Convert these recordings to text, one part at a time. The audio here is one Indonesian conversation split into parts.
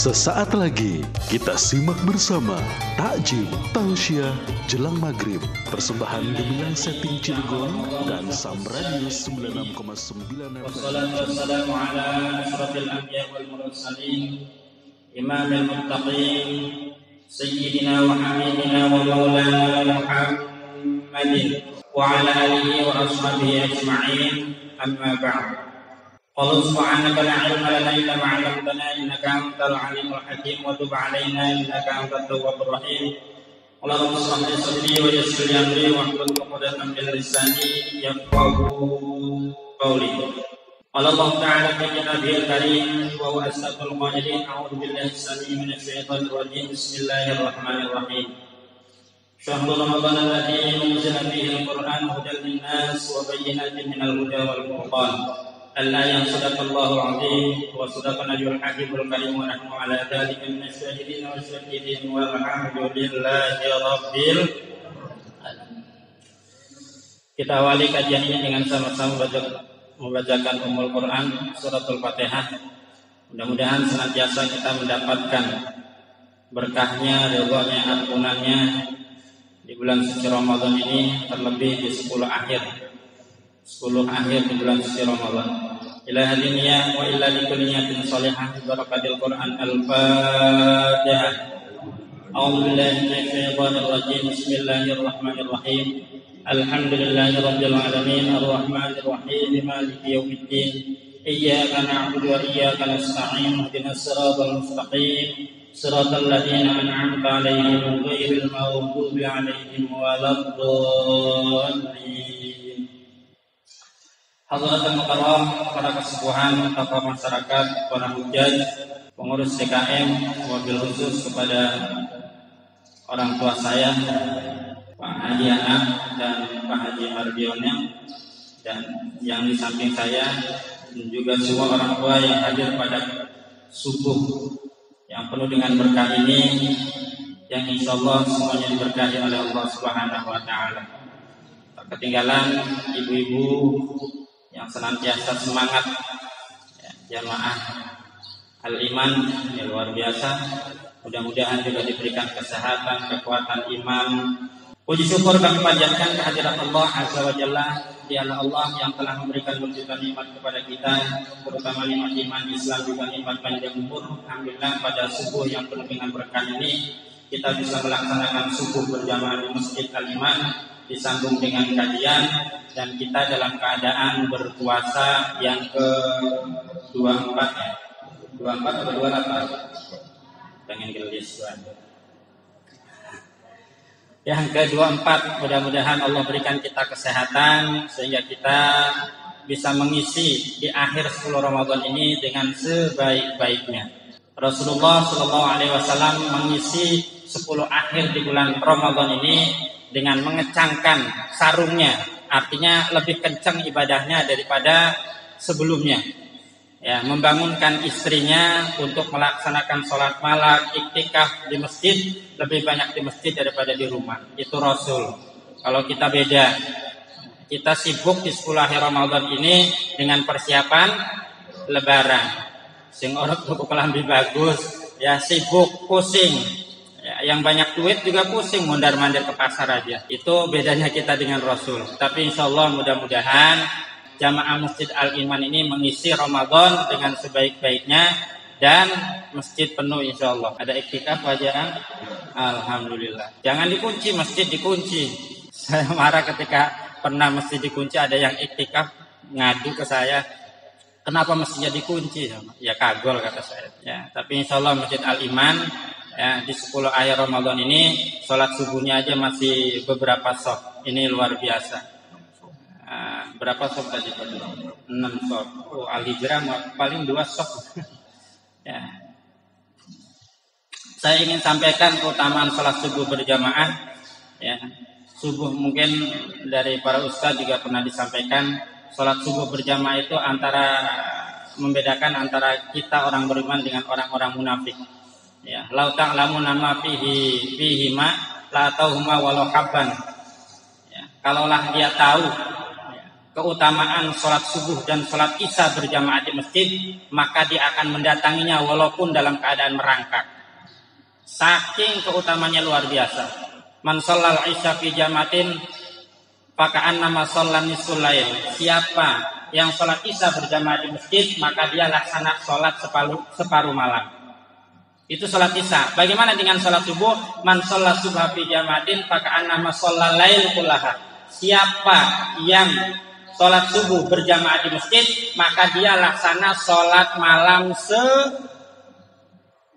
Sesaat lagi kita simak bersama Takjil Tausiah Jelang Maghrib, persembahan Gemilang Setting Cilegon dan Sam Radio 96,9 FM. Wassalamu ala asyrafil anbiya wal mursalin imamil muttaqin sayyidina wa habibina wa maulana Muhammadin wa ala alihi wa ashabihi ajma'in, amma ba'd. Qul subhanaka la ilma lana illa ma 'allamtana innaka antal alimul hakim wa tub 'alaina innaka antat tawwabur rahim. Allahumma shrah li sadri wa yassir li amri wa hlul 'uqdatam min lisani yafqahu qawli. Qala Allah ta'ala fi kitabihil karim wa huwa asdaqul qailin, a'udzu billahi as-sami'il minasy syaithanir rajim. Bismillahirrahmanirrahim. Syahrul Ramadan alladzi unzila fihi al-Qur'an hudan lin-nas wa bayyinatin minal huda wal furqan. Al-ayat sadaqallahu al-azim wa sadaqa nabiyul habibul karim wa nahnu ala dzalika minasyahidin wa syahidin walhamdulillahi rabbil alamin. Kita awali kajian ini dengan sama-sama membacakan Ummul Quran suratul Fatihah. Mudah-mudahan senantiasa kita mendapatkan berkahnya, ridhonya, ampunannya di bulan suci Ramadan ini, terlebih di 10 akhir di bulan suci Ramadan. Ila hadiniya wa illa likulli niyatin salihah barakatil Quran. Al-Fatihah. A'udzu billahi minasy syaithanir rajim. Bismillahirrahmanirrahim. Alhamdulillahi rabbil alamin arrahmanir rahim maliki yaumiddin. Iyyaka na'budu wa iyyaka nasta'in. Ihdinas siratal mustaqim. Siratal ladzina an'amta 'alaihim ghairil maghdubi 'alaihim waladdallin. Hadratul Mukarram, para kesepuhan, tokoh masyarakat, para hujjaj, pengurus DKM, wabil khusus kepada orang tua saya, Pak Haji Anak dan Pak Haji Mardionya, dan yang di samping saya, dan juga semua orang tua yang hadir pada subuh yang penuh dengan berkah ini, yang insya Allah semuanya diberkahi oleh Allah Subhanahu wa Ta'ala. Tak ketinggalan ibu-ibu yang senantiasa semangat, jamaah al-iman yang luar biasa. Mudah-mudahan juga diberikan kesehatan, kekuatan iman. Puji syukur kami panjatkan kehadirat Allah Azza wa Jalla. Dialah Allah yang telah memberikan berjuta nikmat kepada kita, terutama nikmat iman, Islam, juga nikmat panjang umur. Alhamdulillah pada subuh yang penuh dengan berkah ini kita bisa melaksanakan subuh berjamaah di Masjid Al-Iman, disambung dengan kajian, dan kita dalam keadaan berpuasa yang ke-24 ya. 24 atau 28? Pengen gelis yang ke-24. Mudah-mudahan Allah berikan kita kesehatan sehingga kita bisa mengisi di akhir 10 Ramadan ini dengan sebaik-baiknya. Rasulullah SAW mengisi 10 akhir di bulan Ramadan ini dengan mengecangkan sarungnya, artinya lebih kencang ibadahnya daripada sebelumnya. Ya, membangunkan istrinya untuk melaksanakan sholat malam, iktikaf di masjid, lebih banyak di masjid daripada di rumah. Itu Rasul. Kalau kita beda, kita sibuk di 10 akhir Ramadan ini dengan persiapan Lebaran. Sing orang tuku kelambi bagus, ya sibuk, pusing. Ya, yang banyak duit juga pusing, mondar-mandir ke pasar aja. Itu bedanya kita dengan Rasul. Tapi insya Allah mudah-mudahan jamaah Masjid Al-Iman ini mengisi Ramadan dengan sebaik-baiknya dan masjid penuh insya Allah. Ada iktikaf wajah? Alhamdulillah. Jangan dikunci, masjid dikunci. Saya marah ketika pernah masjid dikunci, ada yang iktikaf ngadu ke saya, kenapa masjidnya dikunci? Ya kagol kata saya. Ya, tapi insya Allah Masjid Al-Iman, ya, di 10 akhir Ramadan ini sholat subuhnya aja masih beberapa shaf. Ini luar biasa. Berapa shaf tadi? 6 shaf. Oh, Al-Hijrah paling 2 shaf. Ya. Saya ingin sampaikan keutamaan sholat subuh berjamaah. Ya. Subuh mungkin dari para ustaz juga pernah disampaikan. Sholat subuh berjamaah itu membedakan antara kita orang beriman dengan orang-orang munafik. Ya, lau ta'lamuna ma fihi ma la tauhuma walau habban. Ya, kalaulah dia tahu keutamaan sholat subuh dan sholat isya berjamaah di masjid, maka dia akan mendatanginya walaupun dalam keadaan merangkak. Saking keutamanya luar biasa. Man shallal isya fi jamatin faka'annama shallal nisful lail. Siapa yang sholat isya berjamaah di masjid, maka dia laksana sholat separuh malam. Itu sholat isya. Bagaimana dengan sholat subuh? Man shallal subha fi jamatin faka'annama shallal lail kullaha. Siapa yang sholat subuh berjamaah di masjid, maka dia laksana sholat malam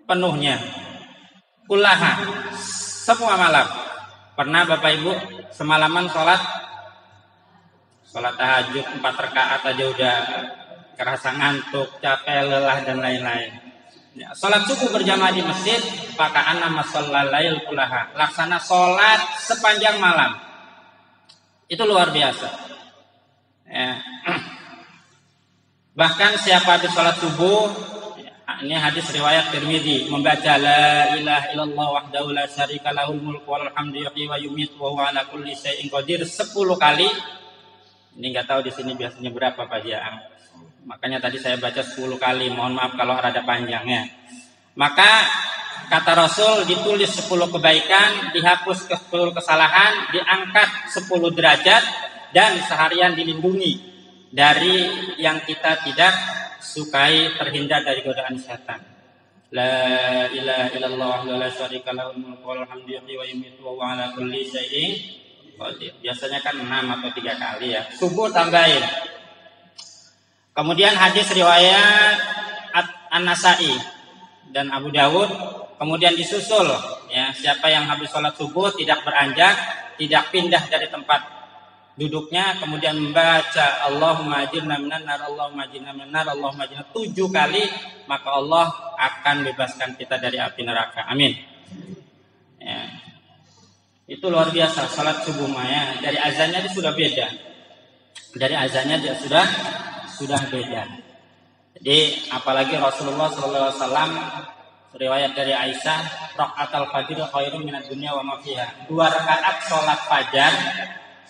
sepenuhnya. Kullaha, semua malam. Pernah Bapak Ibu semalaman sholat tahajud 4 rakaat aja udah kerasa ngantuk, capek, lelah dan lain-lain. Ya, sholat subuh berjamaah di masjid, faka'annama shallal lail kullaha. Laksana sholat sepanjang malam. Itu luar biasa. Ya. Bahkan siapa habis sholat subuh, ini hadis riwayat Tirmidzi, membaca la ilaha illallah wahdahu la syarika lahul mulku wal hamdu yuhyi wa yumiitu wa huwa ala kulli syai'in qadir 10 kali. Ini enggak tahu di sini biasanya berapa Pak Jaang. Makanya tadi saya baca 10 kali, mohon maaf kalau rada panjangnya. Maka kata Rasul, ditulis 10 kebaikan, dihapus 10 kesalahan, diangkat 10 derajat, dan seharian dilindungi dari yang kita tidak sukai, terhindar dari godaan setan. La ilaha illallah wa la syarika lahu mulku wal hamdu yuhyi wa yumiitu wa huwa ala kulli syai'in qadir. Biasanya kan 6 atau 3 kali ya. Subuh tambahin. Kemudian hadis riwayat An-Nasa'i dan Abu Dawud, kemudian disusul ya, siapa yang habis sholat subuh tidak beranjak, tidak pindah dari tempat duduknya, kemudian membaca Allahumma ajirna minan nar, Allahumma ajirna minan nar, Allahumma ajirna 7 kali, maka Allah akan bebaskan kita dari api neraka. Amin. Ya. Itu luar biasa salat subuh ya. Dari azannya itu sudah beda. Dari azannya dia sudah beda. Jadi apalagi Rasulullah SAW riwayat dari Aisyah, raqatul fajr khairun minad dunya wa ma fiha. 2 rakaat salat fajar.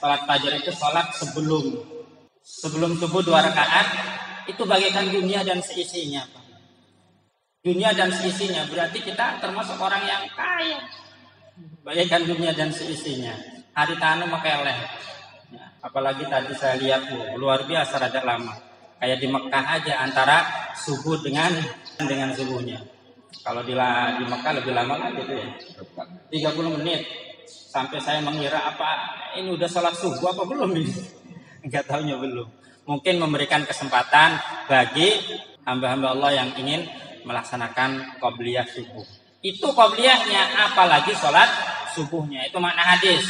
Salat fajar itu salat sebelum subuh 2 rakaat, itu bagaikan dunia dan seisinya. Dunia dan seisinya, berarti kita termasuk orang yang kaya. Bagaikan dunia dan seisinya. Hari tanu makeleh. Ya, apalagi tadi saya lihat luar biasa rada lama. Kayak di Mekah aja antara subuh dengan subuhnya. Kalau di Mekah lebih lama lagi itu ya. 30 menit. Sampai saya mengira apa ini udah sholat subuh apa belum ini? Enggak tahunya belum. Mungkin memberikan kesempatan bagi hamba-hamba Allah yang ingin melaksanakan qobliyah subuh. Itu qobliyahnya, apalagi sholat subuhnya. Itu makna hadis.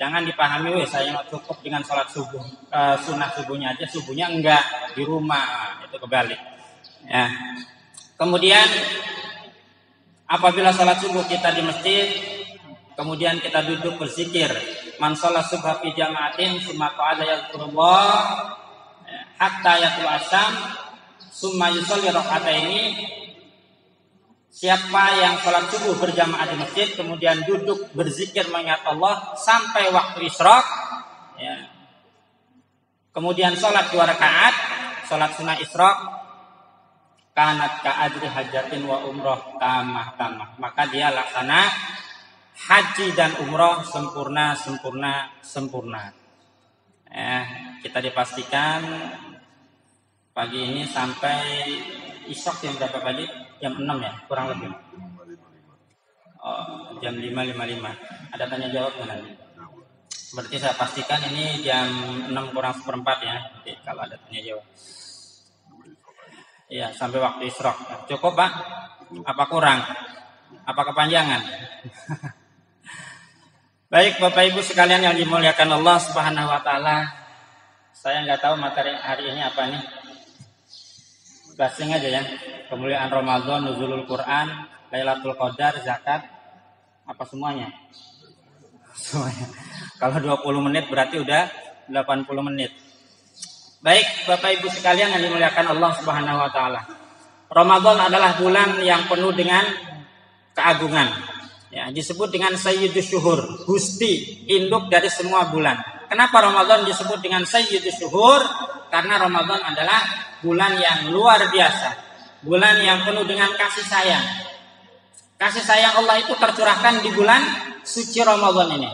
Jangan dipahami saya cukup dengan sholat subuh, sunnah subuhnya aja, subuhnya enggak di rumah, itu kebalik. Ya. Kemudian apabila sholat subuh kita di masjid, kemudian kita duduk berzikir, man sholat subha fi jama'atin summa qa'ada yadhkurullah hatta yatul asam summa yusolli raka'ataini. Siapa yang sholat subuh berjamaah di masjid kemudian duduk berzikir mengingat Allah sampai waktu isyraq ya. Kemudian sholat 2 rakaat, sholat sunnah isyraq, kanat ka'adri hajatin wa umroh tamah, maka dia laksana haji dan umroh sempurna. Kita dipastikan pagi ini sampai isyak jam berapa pagi? Jam 6 ya, kurang lebih. Oh, jam 5.55. Ada tanya jawab nanti. Berarti saya pastikan ini jam 6 kurang 1/4 ya. Jadi, kalau ada tanya jawab. Iya, sampai waktu isyraq. Cukup Pak? Apa kurang? Apa kepanjangan? Baik Bapak Ibu sekalian yang dimuliakan Allah Subhanahu wa taala. Saya nggak tahu materi hari ini apa nih. Basing aja ya. Kemuliaan Ramadan, nuzulul Quran, Lailatul Qadar, zakat, apa semuanya? Semuanya. Kalau 20 menit berarti udah 80 menit. Baik Bapak Ibu sekalian yang dimuliakan Allah Subhanahu wa taala. Ramadan adalah bulan yang penuh dengan keagungan. Ya, disebut dengan Sayyidus Syuhur, gusti, induk dari semua bulan. Kenapa Ramadan disebut dengan Sayyidus Syuhur? Karena Ramadan adalah bulan yang luar biasa, bulan yang penuh dengan kasih sayang. Kasih sayang Allah itu tercurahkan di bulan suci Ramadan ini.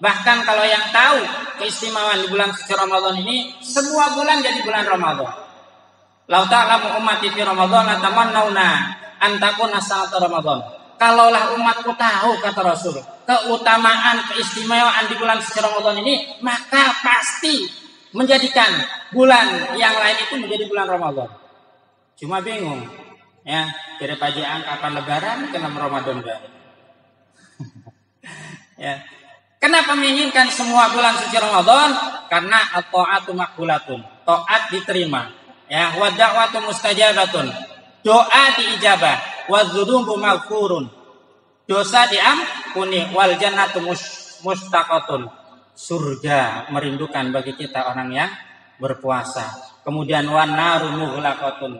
Bahkan kalau yang tahu keistimewaan di bulan suci Ramadan ini, semua bulan jadi bulan Ramadan. Lau ta'lamu ummati fi Ramadan atamannauna an takuna sanata Ramadan. Kalaulah umatku tahu, kata Rasul, keutamaan, keistimewaan di bulan suci Ramadan ini, maka pasti menjadikan bulan yang lain itu menjadi bulan Ramadan. Cuma bingung, ya, dari pajian kapan Lebaran ke Ramadan baru. Ya. Kenapa menginginkan semua bulan suci Ramadan? Karena at-ta'atu maqbulatun, taat diterima, ya, wa da'watu mustajabatun, doa diijabah. Wadzunubu maghfurun, dosa diampuni. Wal jannatu mustaqatun, surga merindukan bagi kita orang yang berpuasa. Kemudian wan naru mughlaqatun,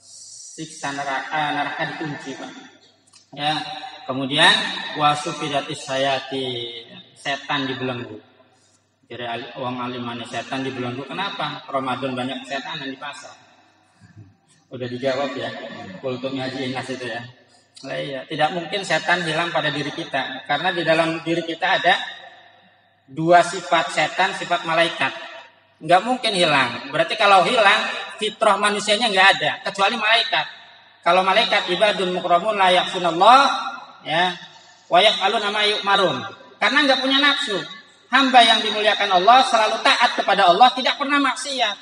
siksa neraka dikunci, Pak. Ya, kemudian wasufidatis sayati, setan dibelenggu. Jadi wong alimane setan dibelenggu. Kenapa? Ramadan banyak setan di pasar. Udah dijawab ya, kultum haji inas itu ya. Nah, iya. Tidak mungkin setan hilang pada diri kita, karena di dalam diri kita ada dua sifat setan, sifat malaikat. Nggak mungkin hilang. Berarti kalau hilang, fitrah manusianya nggak ada, kecuali malaikat. Kalau malaikat ibadun mukramun la ya'sunallah, ya, wa yaf'aluna ma yu'marun. Karena nggak punya nafsu. Hamba yang dimuliakan Allah selalu taat kepada Allah, tidak pernah maksiat.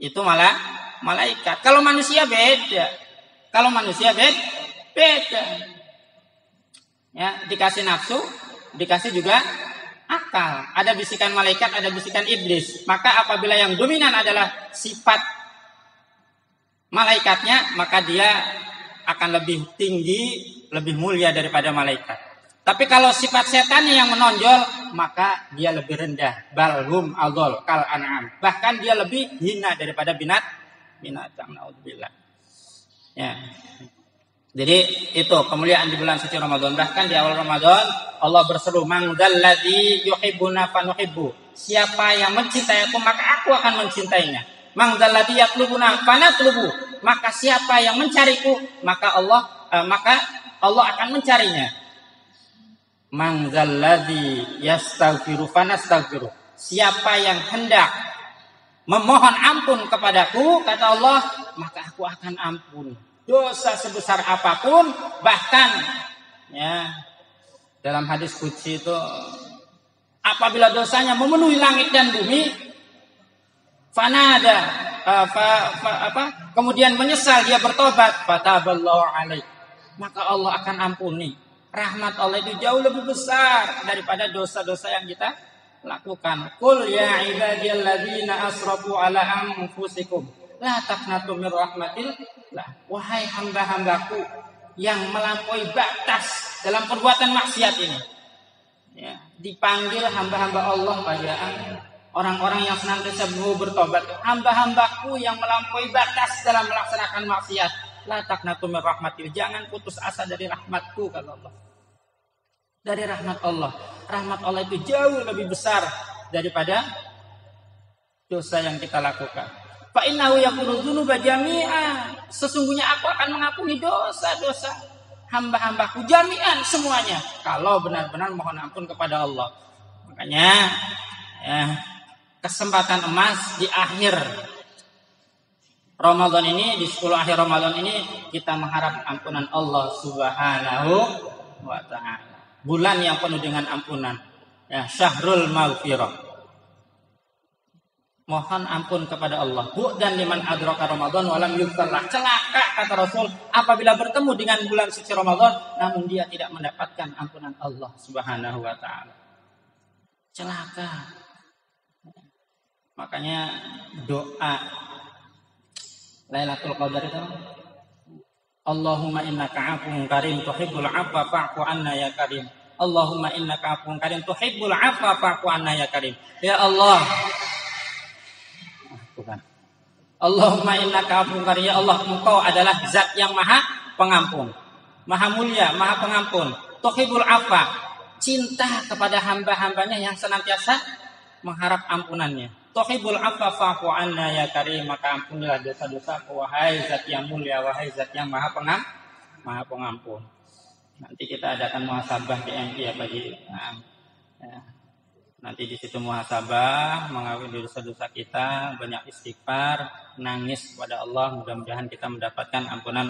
Itu malah malaikat. Kalau manusia beda. Kalau manusia beda. Ya, dikasih nafsu, dikasih juga akal. Ada bisikan malaikat, ada bisikan iblis. Maka apabila yang dominan adalah sifat malaikatnya, maka dia akan lebih tinggi, lebih mulia daripada malaikat. Tapi kalau sifat setannya yang menonjol, maka dia lebih rendah. Balhum adol kal an'am. Bahkan dia lebih hina daripada binatang, naudzubillah. Ya. Jadi itu kemuliaan di bulan suci Ramadan. Bahkan di awal Ramadan Allah berseru, "Mangdalladzi yuhibbuna fanuhibbu." Siapa yang mencintai aku, maka aku akan mencintainya. "Mangdalladzi yatlubuna fanatlubu." Maka siapa yang mencariku, maka Allah akan mencarinya. "Mangdalladzi yastaghfiru fanastaghfiru." Siapa yang hendak memohon ampun kepadaku, kata Allah, maka aku akan ampun dosa sebesar apapun. Bahkan ya, dalam hadis qudsi itu, apabila dosanya memenuhi langit dan bumi, fanada kemudian menyesal, dia bertobat, fataballahu alaih, maka Allah akan ampuni. Rahmat Allah itu jauh lebih besar daripada dosa-dosa yang kita lakukan. Qul ya ibadiyalladzina asrafu ala anfusikum la taqnatu min rahmatillah. Wahai hamba-hambaku yang melampaui batas dalam perbuatan maksiat ini. Ya, dipanggil hamba-hamba Allah bacaan orang-orang yang senantiasa bertobat. Hamba-hambaku yang melampaui batas dalam melaksanakan maksiat. La taqnatu min rahmatillah. Jangan putus asa dari rahmatku, kata Allah. Dari rahmat Allah. Rahmat Allah itu jauh lebih besar daripada dosa yang kita lakukan. Fa innahu yaghfiru dzunuba jami'a. Sesungguhnya aku akan mengampuni dosa-dosa hamba-hambaku jami'an, semuanya, kalau benar-benar mohon ampun kepada Allah. Makanya ya, kesempatan emas di akhir Ramadan ini, di 10 akhir Ramadan ini, kita mengharap ampunan Allah Subhanahu wa ta'ala. Bulan yang penuh dengan ampunan, ya, syahrul maghfirah. Mohon ampun kepada Allah. Dan liman adraka Ramadan walam yughfarlah. Celaka, kata Rasul, apabila bertemu dengan bulan suci Ramadan namun dia tidak mendapatkan ampunan Allah Subhanahu wa ta'ala. Celaka. Makanya doa Lailatul Qadar itu, Allahumma innaka afuwun karim tuhibbul afwa fa'fu anna ya karim. Allahumma innaka afuwun karim tuhibbul afwa fa'fu anna ya karim. Ya Allah, bukan. Allahumma innaka afuwun karim. Ya Allah, Engkau adalah zat yang maha pengampun, maha mulia, maha pengampun. Tuhibbul afwa, cinta kepada hamba-hambanya yang senantiasa mengharap ampunannya. Tuhibul afwa fa'fu anna ya karim, maka ampunilah dosa-dosaku wahai zat yang mulia, wahai zat yang maha pengampun. Nanti kita adakan muhasabah di MI ya Pak Ji. Ya. Nanti di situ muhasabah, mengakui dosa-dosa kita, banyak istighfar, nangis kepada Allah, mudah-mudahan kita mendapatkan ampunan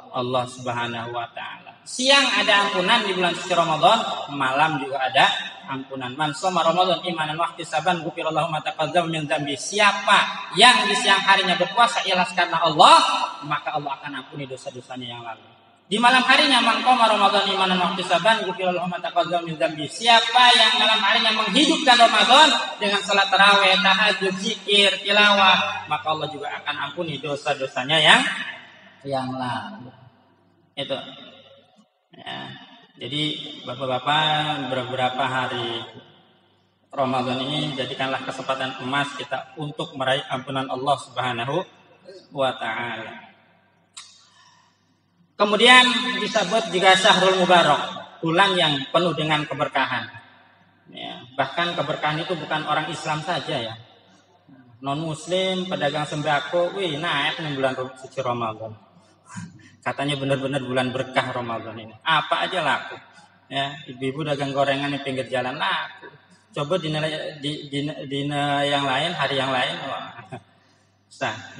Allah Subhanahu wa taala. Siang ada ampunan di bulan suci Ramadan, malam juga ada ampunan. Man shoma Ramadan imanan wa ihtisaban ghufirallahu ma taqaddama min dzambi. Siapa yang di siang harinya berpuasa ikhlas karena Allah, maka Allah akan ampuni dosa-dosanya yang lalu. Di malam harinya man qama Ramadan imanan wa ihtisaban ghufirallahu ma taqaddama min dzambi. Siapa yang malam harinya menghidupkan Ramadan dengan salat tarawih, tahajud, zikir, tilawah, maka Allah juga akan ampuni dosa-dosanya yang lalu. Itu. Ya. Jadi Bapak-bapak, beberapa hari Ramadan ini jadikanlah kesempatan emas kita untuk meraih ampunan Allah Subhanahu wa taala. Kemudian disebut juga Syahrul Mubarak, bulan yang penuh dengan keberkahan. Ya, bahkan keberkahan itu bukan orang Islam saja ya. Non Muslim, pedagang sembako, naik nih bulan suci Ramadan. Katanya benar-benar bulan berkah Ramadan ini. Apa aja laku. Ya, ibu-ibu dagang gorengan di pinggir jalan laku. Coba di yang lain, hari yang lain, wah.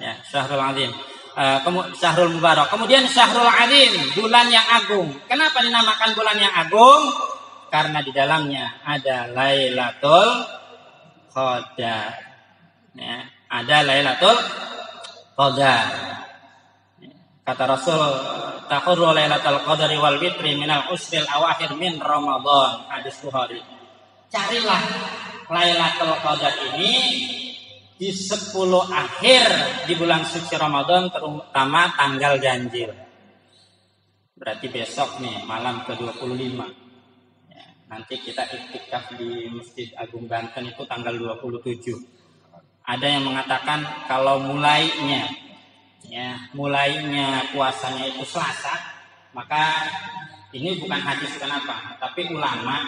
Ya, Syahrul Azim. Syahrul Mubarak. Kemudian Syahrul Azim, bulan yang agung. Kenapa dinamakan bulan yang agung? Karena di dalamnya ada Lailatul Qadar. Ya, ada Lailatul Qadar. Kata Rasul, "Takhurru Lailatul Qadri wal witri minal usril awakhir min Ramadan." Hadis Bukhari. Carilah Lailatul Qadar ini di 10 akhir di bulan suci Ramadan, terutama tanggal ganjil. Berarti besok nih, malam ke-25. Ya, nanti kita iktikaf di Masjid Agung Banten itu tanggal 27. Ada yang mengatakan kalau mulainya puasanya itu Selasa, maka ini bukan hadis kenapa, tapi ulama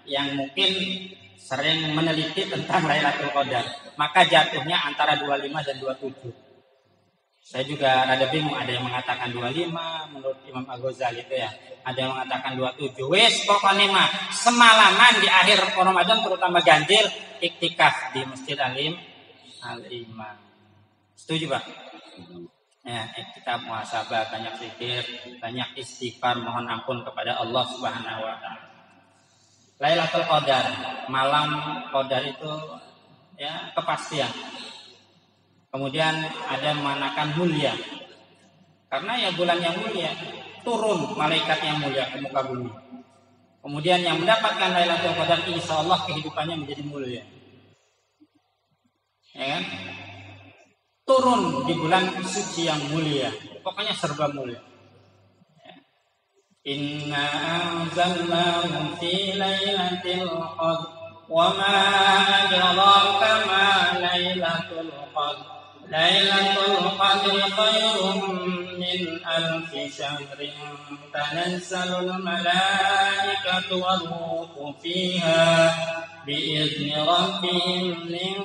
yang mungkin sering meneliti tentang Lailatul Qadar, maka jatuhnya antara 25 dan 27. Saya juga rada bingung, ada yang mengatakan 25 menurut Imam Al-Ghazali itu ya, ada yang mengatakan 27. Wes pokoknya mah semalaman di akhir Ramadan terutama ganjil iktikaf di Masjid Al-Imam. Setuju Pak? Ya, kita muhasabah, banyak zikir, banyak istighfar, mohon ampun kepada Allah Subhanahu wa taala. Lailatul Qadar, malam Qadar itu ya kepastian. Kemudian ada mengatakan mulia. Karena ya bulan yang mulia, turun malaikat yang mulia ke muka bumi. Kemudian yang mendapatkan Lailatul Qadar insyaallah kehidupannya menjadi mulia. Ya kan? Turun di bulan suci yang mulia, pokoknya serba mulia. Inna anzalnahu fi lailatul qadr wa ma adraka ma lailatul qadr. Lailatul qadri khairum min alfi syahrin tanazzalul malaikatu war ruhu fiha bi'izni rabbihim min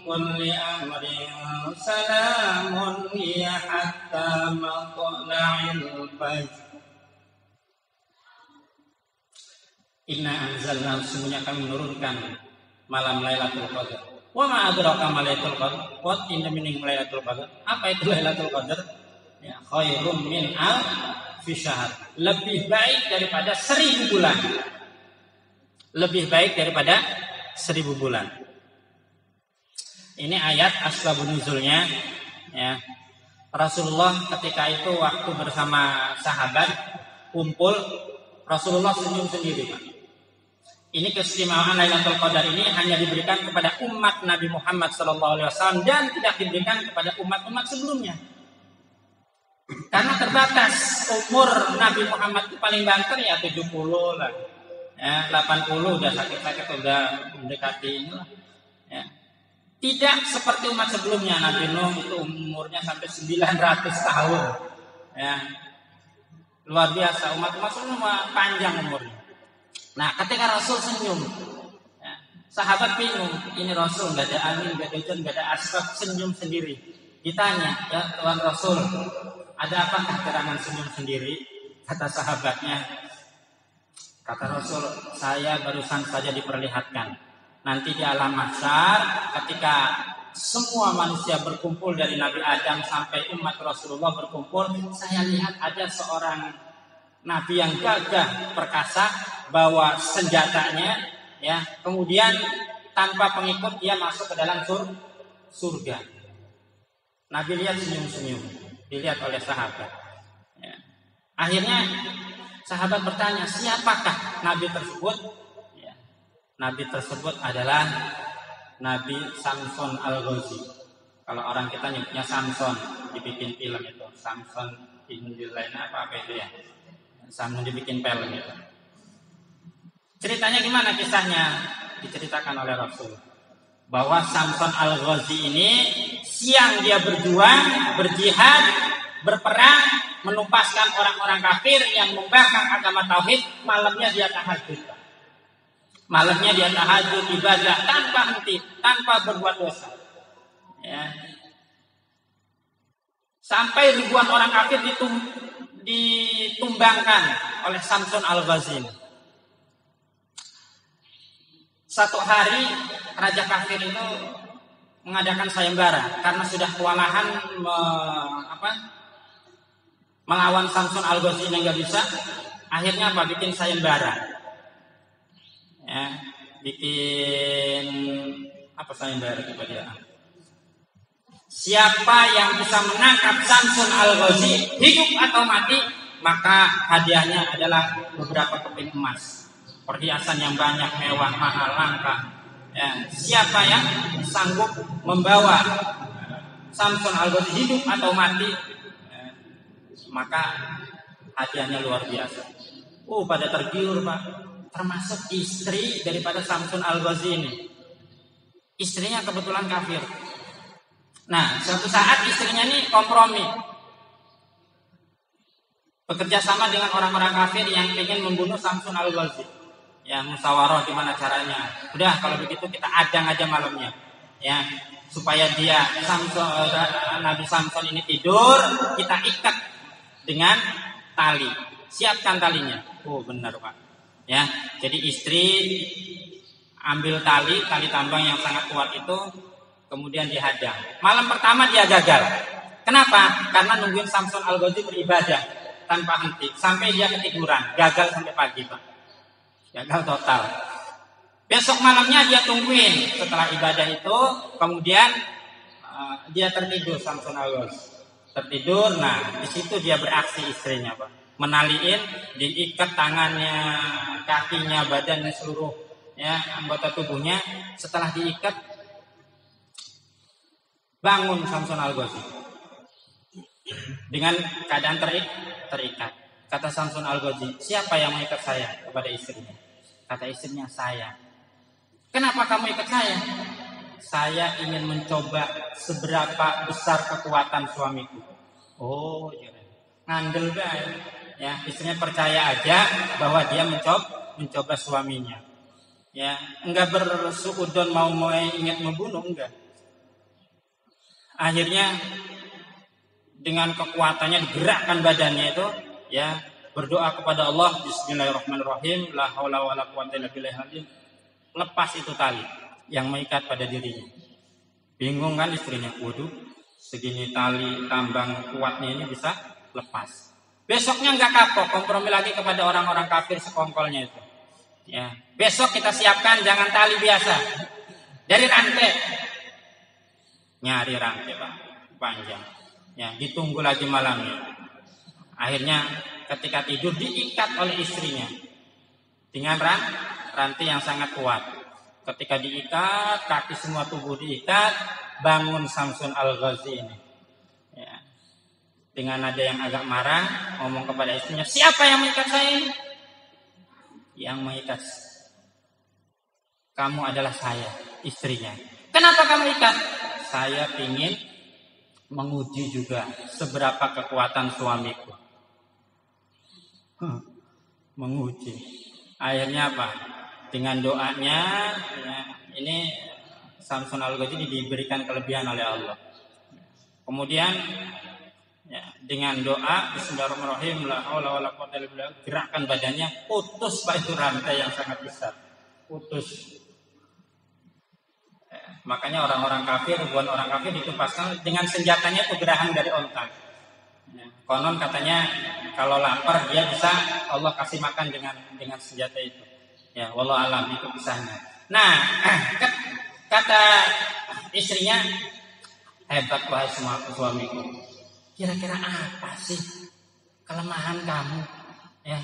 kulli amrin salamun hiya hatta matla'il fajr. Inna anzalna, sesungguhnya kami menurunkan malam Lailatul Qadar. Wa ma adraka ma Lailatul Qadar? What in the meaning Lailatul Qadar? Apa itu Lailatul Qadar? Ya, khairum min alfi syahr. Lebih baik daripada 1000 bulan. Lebih baik daripada 1000 bulan. Ini ayat asbabun nuzulnya ya. Rasulullah ketika itu waktu bersama sahabat kumpul, Rasulullah senyum sendiri, Pak. Ini keistimewaan Lailatul Qadar ini hanya diberikan kepada umat Nabi Muhammad SAW dan tidak diberikan kepada umat-umat sebelumnya. Karena terbatas umur Nabi Muhammad itu paling banter ya 70 lah. Ya, 80 udah sakit-sakit udah mendekati inilah. Ya. Tidak seperti umat sebelumnya, Nabi Nuh itu umurnya sampai 900 tahun. Ya. Luar biasa, umat sebelumnya panjang umurnya. Nah, ketika Rasul senyum, ya, Sahabat bingung, ini Rasul nggak ada angin, nggak ada hujan, nggak ada asbab, senyum sendiri. Ditanya, ya Tuhan Rasul, ada apakah gerangan senyum sendiri? Kata sahabatnya, kata Rasul, saya barusan saja diperlihatkan. Nanti di alam mahsyar, ketika semua manusia berkumpul dari Nabi Adam sampai umat Rasulullah berkumpul, saya lihat ada seorang Nabi yang gagah perkasa, bawa senjatanya, ya. Kemudian tanpa pengikut dia masuk ke dalam surga. Nabi lihat senyum-senyum, dilihat oleh sahabat. Ya. Akhirnya sahabat bertanya, siapakah Nabi tersebut? Ya. Nabi tersebut adalah Nabi Samson Al-Ghazi. Kalau orang kita nyebutnya Samson, dibikin film itu. Samson Indilайн apa itu ya? Samson dibikin film itu. Ceritanya gimana kisahnya? Diceritakan oleh Rasul. Bahwa Samson Al-Ghazi ini siang dia berjuang, berjihad, berperang, menumpaskan orang-orang kafir yang membangkang agama tauhid, malamnya dia tahajud. Malamnya dia tahajud, ibadah tanpa henti, tanpa berbuat dosa. Ya. Sampai ribuan orang kafir ditumbangkan oleh Samson Al-Ghazi. Satu hari raja kafir itu mengadakan sayembara karena sudah kewalahan melawan Samson Al-Ghazi yang nggak bisa. Akhirnya apa? Bikin sayembara. Ya, bikin apa sayembara kepada dia. Siapa yang bisa menangkap Samson Al-Ghazi hidup atau mati, maka hadiahnya adalah beberapa keping emas, perhiasan yang banyak, mewah, mahal, langka. Ya, siapa yang sanggup membawa Samson Al-Ghazi hidup atau mati, maka hadiahnya luar biasa. Pada tergiur, Pak. Termasuk istri daripada Samson Al-Ghazi ini. Istrinya kebetulan kafir. Nah, suatu saat istrinya ini kompromi, bekerja sama dengan orang-orang kafir yang ingin membunuh Samson Al-Ghazi. Ya, musyawarah gimana caranya. Udah, kalau begitu kita adang aja malamnya. Ya, supaya dia Nabi Samson ini tidur, kita ikat dengan tali. Siapkan talinya. Benar, Pak. Ya, jadi istri ambil tali tambang yang sangat kuat itu, kemudian dihadang. Malam pertama dia gagal. Kenapa? Karena nungguin Samson Al-Ghazi beribadah tanpa henti sampai dia ketiduran, gagal sampai pagi, Pak. Gagal total. Besok malamnya dia tungguin setelah ibadah itu, kemudian dia tertidur Samson Al-Ghazi. Tertidur, nah di situ dia beraksi istrinya, Pak. Menaliin, diikat tangannya, kakinya, badannya, seluruh ya anggota tubuhnya. Setelah diikat, bangun Samson Al-Ghazi dengan keadaan terikat. Kata Samson Al-Ghazi, siapa yang mengikat saya? Kepada istrinya. Kata istrinya, saya. Kenapa kamu ikat saya? Saya ingin mencoba seberapa besar kekuatan suamiku. Iya. Ngandel guys. Ya, istrinya percaya aja bahwa dia mencoba suaminya. Ya, enggak bersuudon mau ingin membunuh, enggak. Akhirnya dengan kekuatannya digerakkan badannya itu, ya, berdoa kepada Allah, bismillahirrahmanirrahim, la haula wala quwwata illa billah. Lepas itu tali yang mengikat pada dirinya. Bingung kan istrinya, waduh, segini tali tambang kuatnya ini bisa lepas. Besoknya nggak kapok, kompromi lagi kepada orang-orang kafir sekongkolnya itu. Ya, besok kita siapkan jangan tali biasa, dari rantai. Nyari rantai, Pak, panjang. Ya, ditunggu lagi malamnya. Akhirnya ketika tidur diikat oleh istrinya dengan rantai yang sangat kuat. Ketika diikat, kaki semua tubuh diikat, bangun Samson Al-Ghazi ini. Ya. Dengan nada yang agak marah, ngomong kepada istrinya, siapa yang mengikat saya ini? Yang mengikat kamu adalah saya, istrinya. Kenapa kamu ikat? Saya ingin menguji juga seberapa kekuatan suamiku. Menguji. Akhirnya apa? dengan doanya, ya, ini Samsun Al-Ghazali diberikan kelebihan oleh Allah. Kemudian ya, dengan doa Bismillahirrahmanirrahim, la haula wala quwwata illa billah, gerakkan badannya, putus Pak itu rantai yang sangat besar, putus. Makanya orang-orang kafir, ribuan orang kafir ditupaskan dengan senjatanya itu geraham dari onta. Ya, konon katanya kalau lapar dia bisa Allah kasih makan dengan senjata itu. Ya, wallahu alam, itu kisahnya. Nah, kata istrinya, hebat wahai suamiku. Kira-kira apa sih kelemahan kamu? Ya,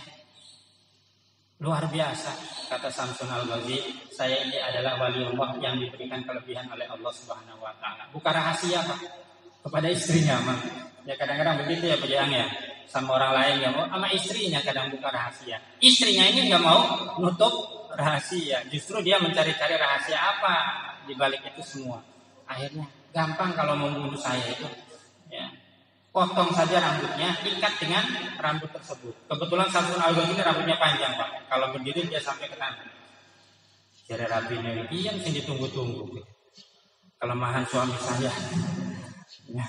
luar biasa, kata Samsun Al-Ghazali, saya ini adalah waliullah yang diberikan kelebihan oleh Allah Subhanahu wa taala. Bukan rahasia, Pak, kepada istrinya, Mak. Ya kadang-kadang begitu ya, Pak Jang ya. Sama orang lain yang mau, sama istrinya kadang buka rahasia. Istrinya ini enggak mau nutup rahasia. Justru dia mencari-cari rahasia apa di balik itu semua. Akhirnya gampang kalau mau membunuh saya itu, ya. Potong saja rambutnya, ikat dengan rambut tersebut. Kebetulan Samsun Al-Ghazali ini rambutnya panjang, Pak. Kalau berdiri dia sampai ke tangan. Jadi rapinya ini yang ditunggu-tunggu. Kelemahan suami saya. Ya.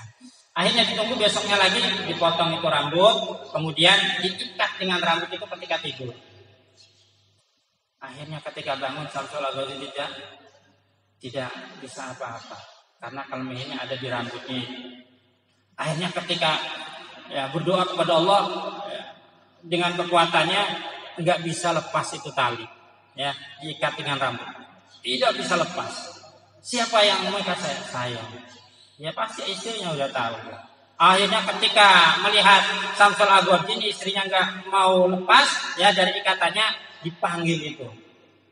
Akhirnya ditunggu, besoknya lagi dipotong itu rambut, kemudian diikat dengan rambut itu ketika tidur. Akhirnya ketika bangun Samsun Al-Ghazali tidak bisa apa-apa karena kelemahannya ada di rambutnya. Akhirnya ketika ya, berdoa kepada Allah ya, dengan kekuatannya nggak bisa lepas itu tali, ya diikat dengan rambut, tidak bisa lepas. Siapa yang mengikat saya? Saya. Ya pasti istrinya udah tahu. Akhirnya ketika melihat Samsul Al-Ghazali ini istrinya nggak mau lepas, ya dari ikatannya dipanggil itu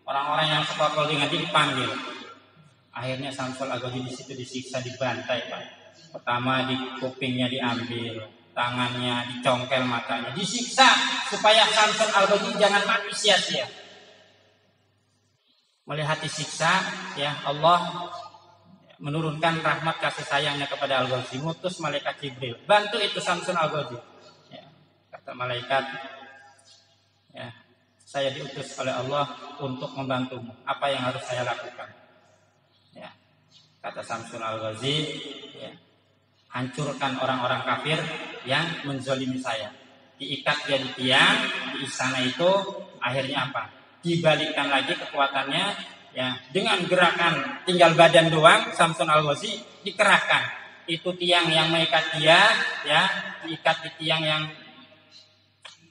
orang-orang yang sekongkol dengan dia dipanggil. Akhirnya Samsul Al-Ghazali di situ disiksa, dibantai, Pak. Pertama di kupingnya diambil, tangannya dicongkel, matanya disiksa supaya Samsun Al-Ghazali jangan mati sia-sia. Melihat disiksa, ya Allah menurunkan rahmat kasih sayangnya kepada Al-Ghazali, mutus malaikat Jibril, bantu itu Samsun Al-Ghazali. Ya, kata malaikat, ya saya diutus oleh Allah untuk membantumu. Apa yang harus saya lakukan? Ya, kata Samsun Al-Ghazali, ya, hancurkan orang-orang kafir yang menzalimi saya. Diikat dia di tiang di istana itu, akhirnya apa? Dibalikkan lagi kekuatannya, ya dengan gerakan tinggal badan doang. Samsun Al-Ghazali dikerahkan. Itu tiang yang mengikat dia, ya diikat di tiang yang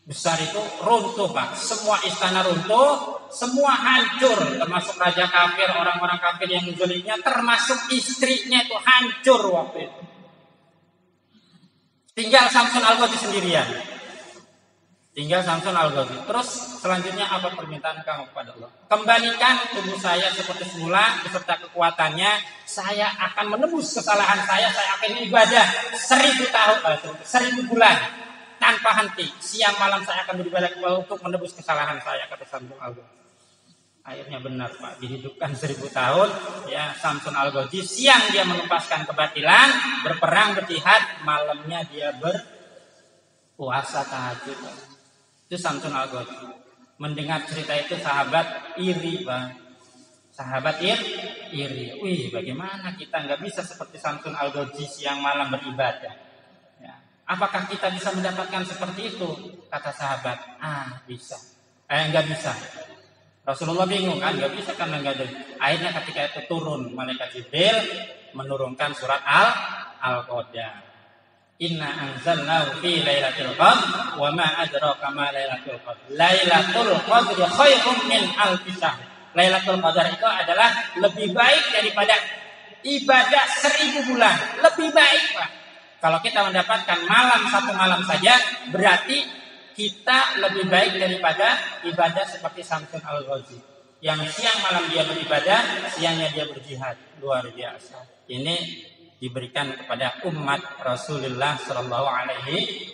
besar itu runtuh, Pak. Semua istana runtuh, semua hancur, termasuk raja kafir, orang-orang kafir yang menzaliminya, termasuk istrinya itu hancur waktu itu. Tinggal Samsun Al-Ghazali sendirian. Tinggal Samsun Al-Ghazali. Terus selanjutnya apa permintaan kamu kepada Allah? Kembalikan tubuh saya seperti semula beserta kekuatannya. Saya akan menebus kesalahan saya akan ibadah 1000 tahun, 1000 bulan tanpa henti. Siang malam saya akan beribadah untuk menebus kesalahan saya, kata Samsun Al-Ghazali. Akhirnya benar, Pak, dihidupkan 1000 tahun. Ya, Samsun Al-Ghazali siang dia melepaskan kebatilan, berperang, berjihad, malamnya dia berpuasa tahajud. Itu Samsun Al-Ghazali. Mendengar cerita itu sahabat iri, Pak. Sahabat iri. Wih, bagaimana kita nggak bisa seperti Samsun Al-Ghazali siang malam beribadah? Ya. Apakah kita bisa mendapatkan seperti itu? Kata sahabat, bisa. Nggak bisa. Rasulullah bingung kan, nggak bisa kan, nggak ada. Akhirnya ketika itu turun malaikat Jibril menurunkan surat Al-Qadar. Inna anzalnahu fi lailatul qadr wa ma adraka ma lailatul qadr. Lailatul qadri khairum min alfi syahr. Lailatul Qadar itu adalah lebih baik daripada ibadah 1000 bulan. Lebih baik, Pak. Kalau kita mendapatkan satu malam saja, berarti kita lebih baik daripada ibadah seperti Samsun Al-Ghazali. Yang siang malam dia beribadah, siangnya dia berjihad. Luar biasa. Ini diberikan kepada umat Rasulullah Shallallahu Alaihi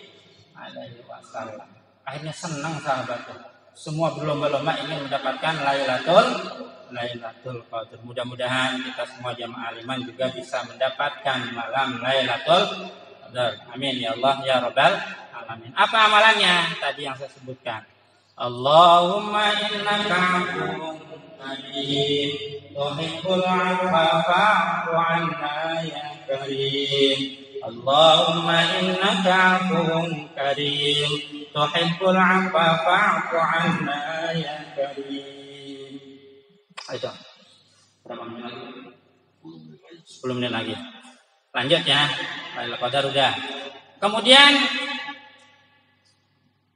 Wasallam. Akhirnya senang sahabat. Semua berlomba-lomba ingin mendapatkan Lailatul Qadar. Mudah-mudahan kita semua jamaah aliman juga bisa mendapatkan malam Lailatul Qadar. Amin ya Allah ya Rabbal Alamin. Apa amalannya? Tadi yang saya sebutkan. Allahumma innaka afuwwun karim tuhibbul 'afwa fa'fu 'anna ya karim Allahumma innaka 'afuwun karim tuhibbul 'afwa fa'fu 'anna ya karim. Ayo. Berapa menit lagi? 10 menit lagi. Lanjut ya. Lailatul Qadar udah. Kemudian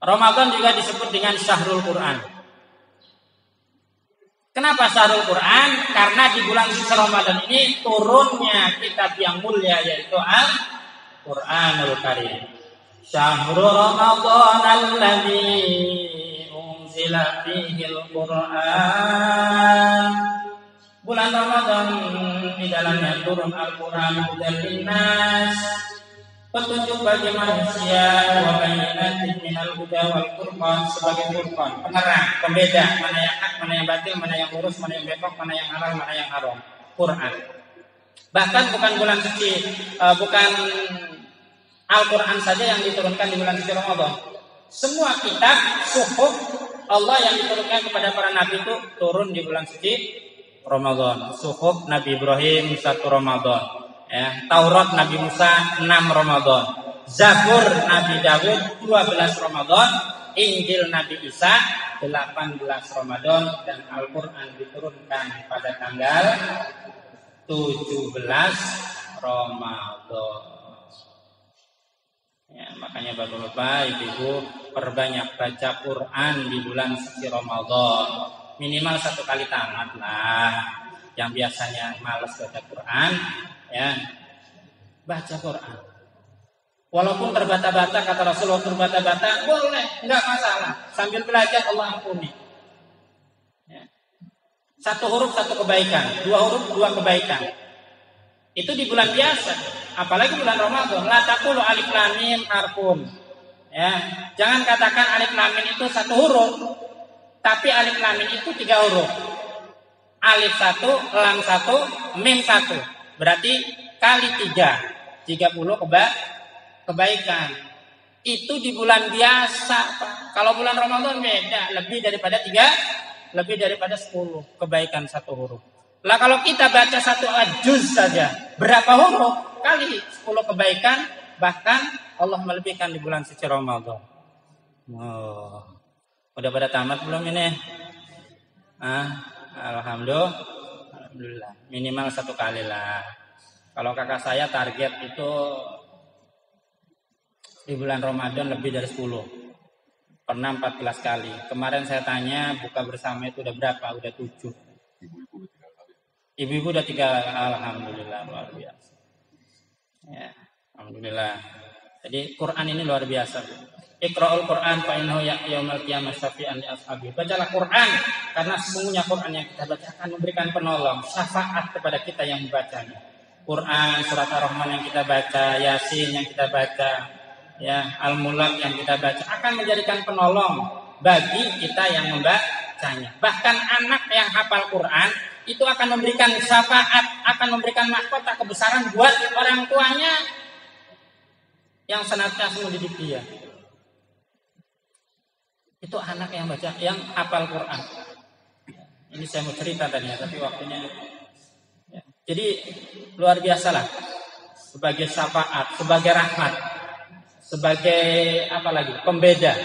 Ramadan juga disebut dengan Syahrul Quran. Kenapa Syahrul Quran? Karena di bulan suci Ramadan ini turunnya kitab yang mulia yaitu Al-Qur'anul Karim. Syahrul Ramadan alladzi unzila fihi al-Qur'an. Bulan Ramadan di dalamnya turun Al-Quran hudan linnas, petunjuk bagi manusia, wa bayyinatin minal huda wal furqan, sebagai furqan, penerang, pembeda mana yang hak, mana yang batil, mana yang lurus, mana yang bengkok, mana yang halal, mana yang haram. Quran. Bahkan bukan bulan suci, bukan Al-Quran saja yang diturunkan di bulan suci Ramadan. Semua kitab, suhuf Allah yang diturunkan kepada para nabi itu turun di bulan suci Ramadan. Suhuf Nabi Ibrahim 1 Ramadan, ya. Taurat Nabi Musa 6 Ramadan, Zabur Nabi Daud 12 Ramadan, Injil Nabi Isa 18 Ramadan, dan Al-Quran diturunkan pada tanggal 17 Ramadan. Ya, makanya bapak-bapak, ibu-ibu perbanyak baca Quran di bulan suci Ramadan. Minimal 1 kali tamat lah. Yang biasanya malas baca Quran, ya, baca Quran. Walaupun terbata-bata, kata Rasulullah, terbata-bata boleh, enggak masalah. Sambil belajar Allah ampuni. Ya. 1 huruf 1 kebaikan, 2 huruf 2 kebaikan. Itu di bulan biasa, apalagi bulan Ramadan. La taqulu alif lam mim harfun. Ya, jangan katakan alif lam mim itu 1 huruf. Tapi alif lam mim itu 3 huruf. Alif 1, lam 1, mim 1. Berarti kali 3. 30 kebaikan. Itu di bulan biasa, Pak. Kalau bulan Ramadan beda, lebih daripada 3, lebih daripada 10 kebaikan 1 huruf. Lah kalau kita baca 1 juz saja, berapa huruf? Kali 10 kebaikan, bahkan Allah melebihkan di bulan suci Ramadan. Oh. Udah pada tamat belum ini? Alhamdulillah. Minimal 1 kali lah. Kalau kakak saya target itu di bulan Ramadan lebih dari 10. Pernah 14 kali. Kemarin saya tanya buka bersama itu udah berapa? Udah 7. Ibu-ibu udah 3. Alhamdulillah, luar biasa. Ya, alhamdulillah. Jadi Quran ini luar biasa. Iqra'ul Quran fa innahu yaumil qiyamah syafi'an li ashabi. Bacalah Quran karena sesungguhnya Quran yang kita baca akan memberikan penolong, syafaat kepada kita yang membacanya. Quran, surat Ar-Rahman yang kita baca, Yasin yang kita baca, ya, Al-Mulk yang kita baca akan menjadikan penolong bagi kita yang membacanya. Bahkan anak yang hafal Quran itu akan memberikan syafaat, akan memberikan mahkota kebesaran buat orang tuanya yang senantiasa mendidik dia. Itu anak yang baca, yang hafal Quran. Ini saya mau cerita tadinya, tapi waktunya. Ya. Jadi luar biasa lah. Sebagai syafaat, sebagai rahmat, sebagai apa lagi? Pembeda.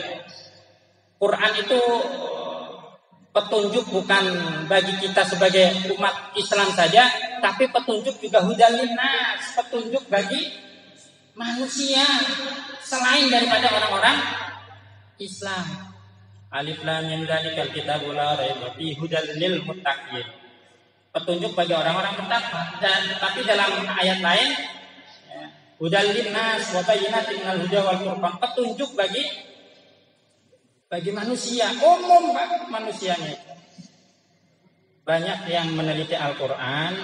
Quran itu petunjuk bukan bagi kita sebagai umat Islam saja, tapi petunjuk juga hudal linnas, petunjuk bagi manusia selain daripada orang-orang Islam. Alif lam mim dzalikal kitabul la raiba fihi hudal lil muttaqin. Petunjuk bagi orang-orang bertakwa. Dan tapi dalam ayat lain hudal linnas wa bayyinatin minal huda wal furqan, petunjuk bagi manusia umum, Pak, manusianya. Banyak yang meneliti Al-Qur'an,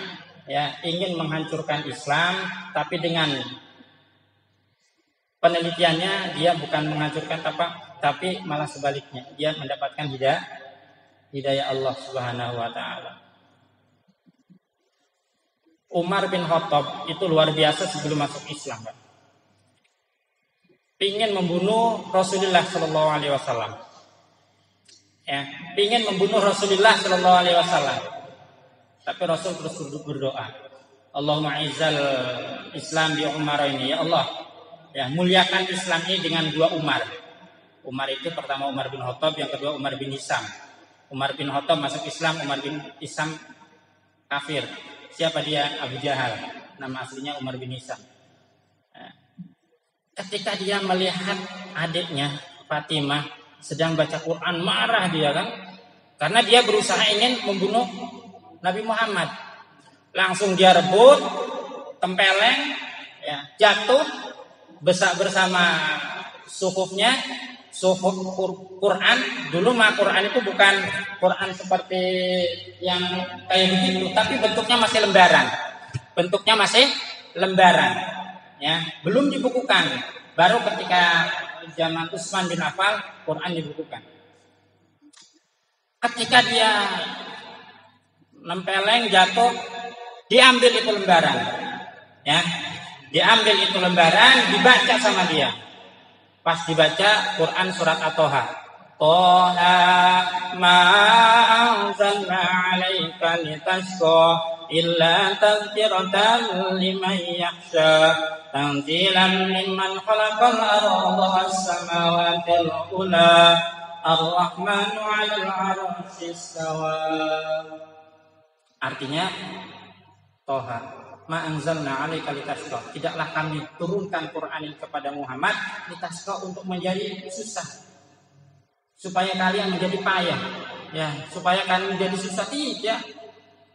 ya, ingin menghancurkan Islam, tapi dengan penelitiannya dia bukan menghancurkan tapi malah sebaliknya, dia mendapatkan hidayah Allah Subhanahu wa taala. Umar bin Khattab itu luar biasa sebelum masuk Islam, Pak. Ingin membunuh Rasulullah sallallahu alaihi wasallam. ya, ingin membunuh Rasulullah Shallallahu Alaihi Wasallam. Tapi Rasul terus berdoa, Allahumma izzal Islam bi Umar ini, ya Allah, ya muliakan Islam ini dengan 2 Umar. Umar itu pertama Umar bin Khattab, yang kedua Umar bin Hisam. Umar bin Khattab masuk Islam, Umar bin Hisam kafir. Siapa dia? Abu Jahal. Nama aslinya Umar bin Hisam. Ketika dia melihat adiknya Fatimah sedang baca Quran, marah dia kan, karena dia berusaha ingin membunuh Nabi Muhammad. Langsung dia rebut, tempeleng, ya, jatuh bersama suhufnya, suhuf Quran. Dulu mah Quran itu bukan Quran seperti yang kayak begitu, tapi bentuknya masih lembaran. Bentuknya masih lembaran, ya, belum dibukukan. Baru ketika zaman Utsman bin Affan Quran dibukukan. Ketika dia nempeleng jatuh, diambil itu lembaran, ya, diambil itu lembaran, dibaca sama dia. Pas dibaca Quran surat At-Toha, Toha ma anzalna 'alaika litashqa illa tadhkiratan liman yakhsha tanzilan mimman khalaqal arda was samawati al-ula ar-rahmanu 'alal 'arsy istawa. Artinya Toha, ma anzalna 'alaika litashqa, tidaklah kami turunkan Quran ini kepada Muhammad litashqa untuk menjadi susah, supaya kalian menjadi payah, ya, supaya kalian menjadi susah, tidak.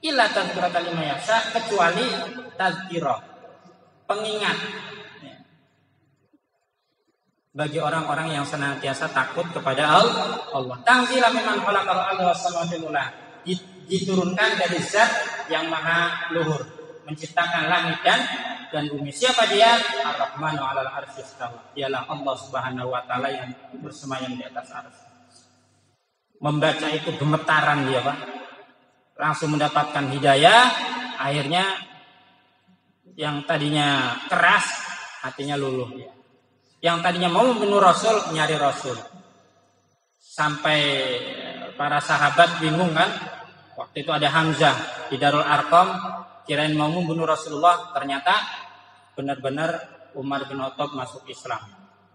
Illa tadhkiratan liman yakhsha, kecuali tadhkirah, pengingat, ya, bagi orang-orang yang senantiasa takut kepada Allah. Tanzilan mimman khalaqal arda was samawati al-ula, diturunkan dari zat yang maha luhur, menciptakan langit dan bumi. Siapa dia? Ar-Rahmanu 'alal 'arsy istawa. Dialah Allah Subhanahu wa taala yang bersemayam di atas arsy. Membaca itu gemetaran dia, Pak. Langsung mendapatkan hidayah. Akhirnya yang tadinya keras hatinya luluh dia. Yang tadinya mau membunuh Rasul, nyari Rasul. Sampai para sahabat bingung kan? Waktu itu ada Hamzah di Darul Arqam, kirain mau membunuh Rasulullah, ternyata benar-benar Umar bin Khattab masuk Islam.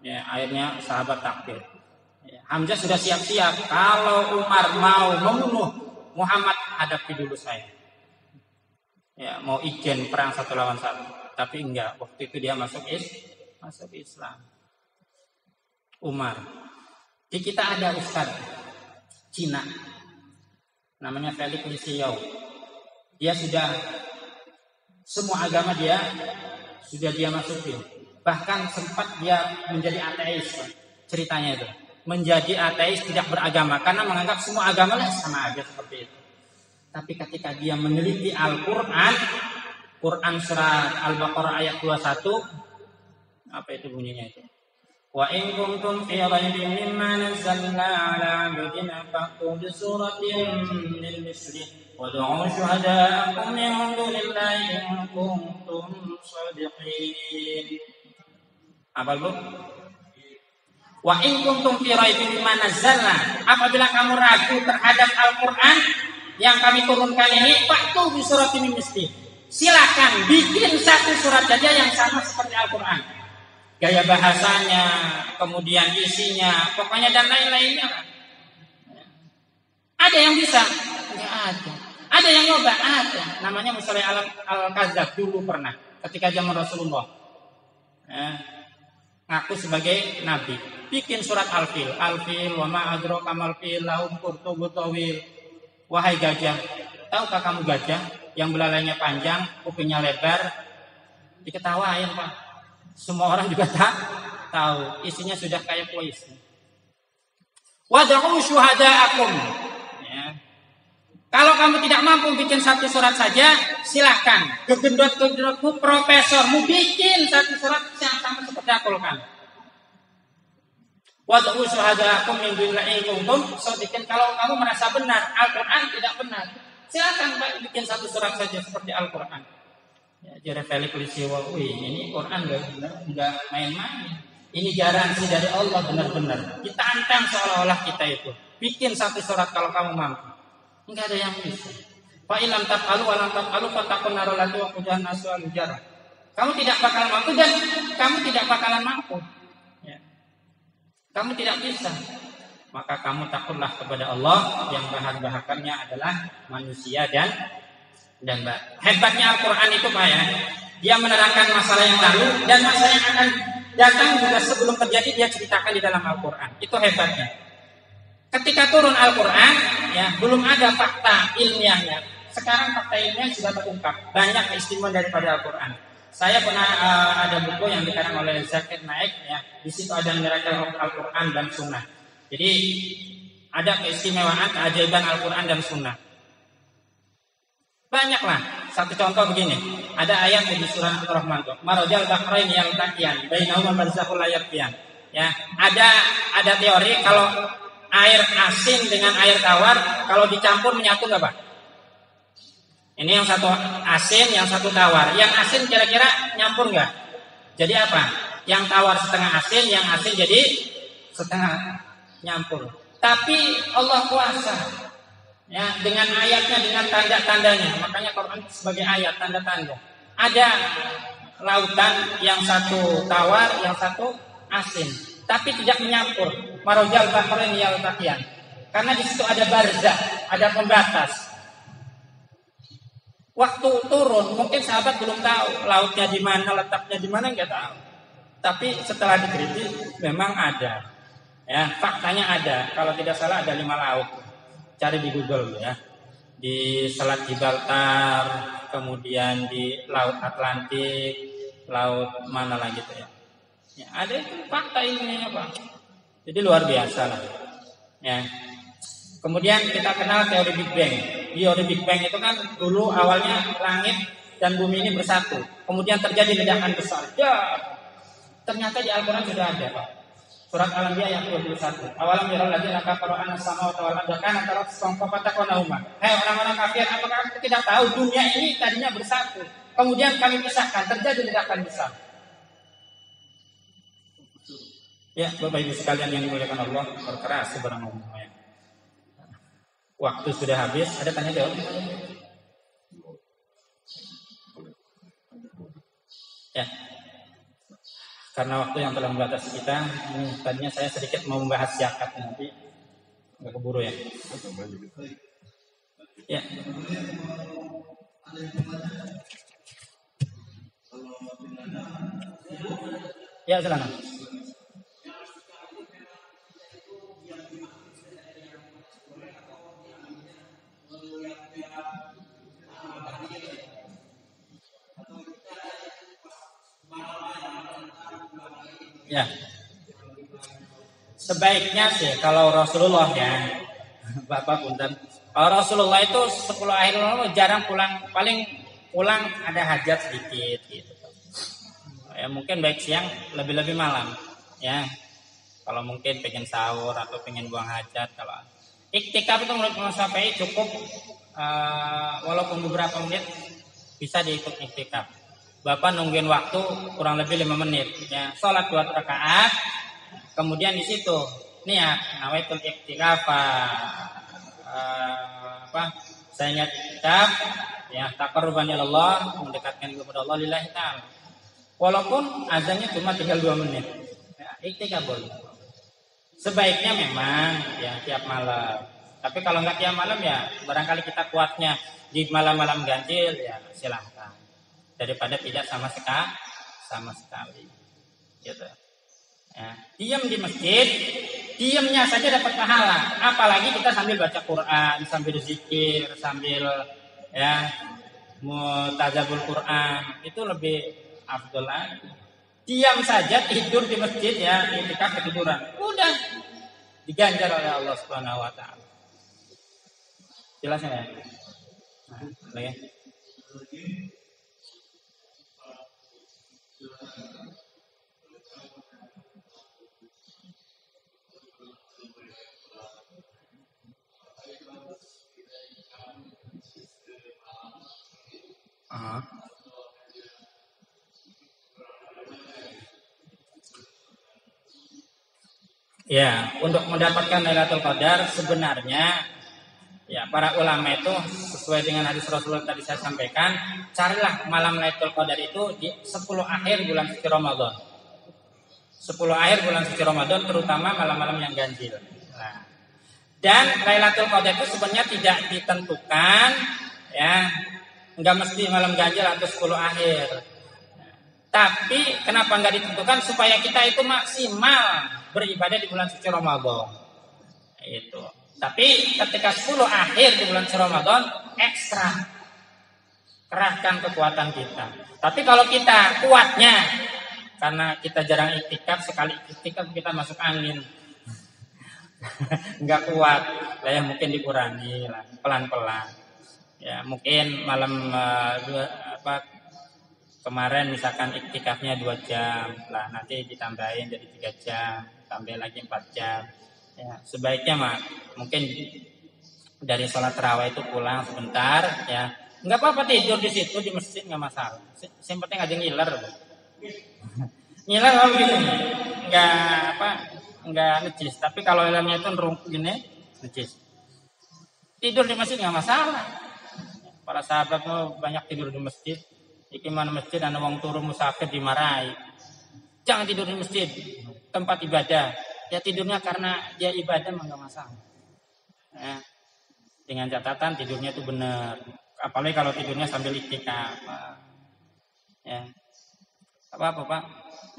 Ya, akhirnya sahabat takbir. Ya, Hamzah sudah siap-siap, kalau Umar mau membunuh Muhammad, hadapi dulu saya. Ya, mau ijen perang 1 lawan 1, tapi enggak. Waktu itu dia masuk Islam. Umar. Di kita ada ustaz Cina, namanya Felix Lisiau. Dia sudah semua agama dia masukin. Bahkan sempat dia menjadi ateis, ceritanya itu. Menjadi ateis, tidak beragama, karena menganggap semua agama lah sama aja seperti itu. Tapi ketika dia meneliti Al-Quran, Quran surat Al-Baqarah ayat 21, apa itu bunyinya itu? Wa in kuntum fi raibin mimma nazzalna 'ala 'abdina fa'tu bi suratin min mislihi wad'u syuhada'akum min dunillahi in kuntum shadiqin. Apa itu? Wa in kuntum fi raibin mimma nazzalna, apabila kamu ragu terhadap Al-Quran yang kami turunkan ini, fa'tu bi suratin min mislihi, silakan bikin satu surat saja yang sama seperti Al-Quran. Gaya bahasanya, kemudian isinya, pokoknya dan lain-lainnya. Ada yang bisa? Enggak ada. Ada yang nyoba? Ada. Namanya misalnya Al-Kadzab dulu pernah, ketika zaman Rasulullah. Ngaku sebagai nabi. Bikin surat Al-Fil. Al-Fil, wa ma adraka mal fil, lahum qurtubut tawil. Wahai gajah, tahukah kamu gajah yang belalainya panjang, kupingnya lebar? Diketawain, Pak. Semua orang juga tahu, isinya sudah kayak puisi. Wad'u syuhada'akum. Ya. Kalau kamu tidak mampu bikin satu surat saja, silakan. Kegendot-gendotmu, profesormu, bikin satu surat yang sama seperti Al-Quran. Wad'u syuhada'akum min dunillahi in kuntum shadiqin. Kalau kamu merasa benar, Al-Quran tidak benar, silakan bikin satu surat saja seperti Al-Quran. Ya, jadi Felix Lisiau, ini Quran enggak main-main. Ini garansi dari Allah benar-benar. Kita antang seolah-olah kita itu bikin satu surat kalau kamu mampu. Enggak ada yang bisa. Fa ilam taf'alu wa lam taf'alu fattaqun nar allati waquduha an-nas wal hijarah. Kamu tidak bakalan mampu dan kamu tidak bakalan mampu. Ya. Kamu tidak bisa. Maka kamu takutlah kepada Allah yang bahan bakarnya adalah manusia dan hebatnya Al-Quran itu Pak ya. Dia menerangkan masalah yang lalu dan masalah yang akan datang juga sebelum terjadi dia ceritakan di dalam Al-Quran. Itu hebatnya. Ketika turun Al-Quran, ya belum ada fakta ilmiahnya. Sekarang fakta ilmiah sudah terungkap. Banyak keistimewaan daripada Al-Quran. Saya pernah ada buku yang dikarang oleh Zakir Naik, ya. Di situ ada menerangkan Al-Quran dan Sunnah. Jadi ada keistimewaan, keajaiban Al-Quran dan Sunnah. Banyaklah. Satu contoh begini. Ada ayat di surah Al-Rahman. Marajal bahrain yaltaqiyan bainahuma barzakhun la yabghiyan. Ya, ada teori kalau air asin dengan air tawar kalau dicampur menyatu nggak Pak? Ini yang satu asin, yang satu tawar. Yang asin kira-kira nyampur nggak? Jadi apa? Yang tawar setengah asin, yang asin jadi setengah nyampur. Tapi Allah kuasa. Ya, dengan ayatnya, dengan tanda-tandanya. Makanya Quran sebagai ayat, tanda-tanda. Ada lautan yang satu tawar, yang satu asin, tapi tidak menyampur. Marajal bahrain yaltaqiyan. Karena di situ ada barzah, ada pembatas. Waktu turun, mungkin sahabat belum tahu lautnya di mana, letaknya di mana nggak tahu. Tapi setelah diteliti, memang ada. Ya, faktanya ada. Kalau tidak salah ada 5 laut. Cari di Google ya. Di Selat Gibraltar, kemudian di Laut Atlantik, laut mana lagi tuh ya. Ya, ada itu fakta ilmiahnya Pak. Jadi luar biasa lah. Ya. Kemudian kita kenal teori Big Bang. Teori Big Bang itu kan dulu awalnya langit dan bumi ini bersatu. Kemudian terjadi ledakan besar. Ya. Ternyata di Al-Quran sudah ada Pak. Surat Al-Anbiya ayat 21. Awalam yaral ladzina kafaru anna as-samawati wal arda kanat ratqan fafataqnahuma. Hei orang-orang kafir, apakah kamu tidak tahu dunia ini tadinya bersatu? Kemudian kami pisahkan, terjadi ledakan besar. Ya, Bapak Ibu sekalian yang dimuliakan Allah, berkeras sebarang ngomongnya. Waktu sudah habis, ada tanya jawab? Ya. Karena waktu yang telah membatasi kita, tadinya saya sedikit mau membahas zakat nanti nggak keburu ya. Ya. Ya silakan. Ya. Sebaiknya sih kalau Rasulullah ya, Bapak punten. Kalau Rasulullah itu 10 akhir Ramadan jarang pulang, paling pulang ada hajat sedikit gitu. Ya mungkin baik siang, lebih-lebih malam ya. Kalau mungkin pengen sahur atau pengen buang hajat, kalau iktikaf itu menurut Imam Syafi'i cukup walaupun beberapa menit bisa diikut iktikaf. Bapak nungguin waktu kurang lebih 5 menit ya. Salat 2 rakaat. Kemudian di situ niat nawaitul iktikaf saya niat iktikaf ya taqarruban ila Allah, mendekatkan kepada Allah lillahi ta'ala. Walaupun azannya cuma tinggal 2 menit. Ya, iktikaf boleh. Sebaiknya memang ya tiap malam. Tapi kalau enggak tiap malam ya barangkali kita kuatnya di malam-malam ganjil ya silahkan. Daripada tidak sama sekali gitu ya. Diam di masjid, diamnya saja dapat pahala, apalagi kita sambil baca Quran, sambil zikir, sambil ya mutadzabul Quran, itu lebih afdol lagi. Diam saja tidur di masjid ya, iktikaf ketiduran, udah diganjar oleh Allah Subhanahu wa taala. Jelas ya? Nah, lagi. Ya, untuk mendapatkan Lailatul Qadar sebenarnya ya para ulama itu sesuai dengan hadis Rasulullah tadi saya sampaikan, carilah malam Lailatul Qadar itu di 10 akhir bulan suci Ramadan. 10 akhir bulan suci Ramadan, terutama malam-malam yang ganjil. Nah, dan Lailatul Qadar itu sebenarnya tidak ditentukan, ya, nggak mesti malam ganjil atau 10 akhir. Tapi kenapa nggak ditentukan? Supaya kita itu maksimal beribadah di bulan suci Ramadan. Itu. Tapi ketika 10 akhir di bulan suci Ramadan, ekstra kerahkan kekuatan kita. Tapi kalau kita kuatnya, karena kita jarang iktikaf, sekali iktikaf kita masuk angin, nggak kuat, lah ya mungkin dikurangi lah, pelan-pelan. Ya mungkin malam kemarin misalkan iktikafnya 2 jam, lah nanti ditambahin jadi 3 jam, tambah lagi 4 jam. Ya, sebaiknya mungkin dari sholat tarawih itu pulang sebentar, ya nggak apa-apa tidur di situ di masjid nggak masalah. Yang penting aja ngiler, ngiler kalau gitu, nggak najis. Tapi kalau ilernya itu nerungkuk gini, najis. Tidur di masjid nggak masalah. Para sahabat mau banyak tidur di masjid. Iki mana masjid ana wong turu musafir dimarahi. Jangan tidur di masjid, tempat ibadah. Ya tidurnya karena dia ibadah mah enggak masalah. Ya. Dengan catatan tidurnya itu benar. Apalagi kalau tidurnya sambil iktikaf. Ya. Apa Pak?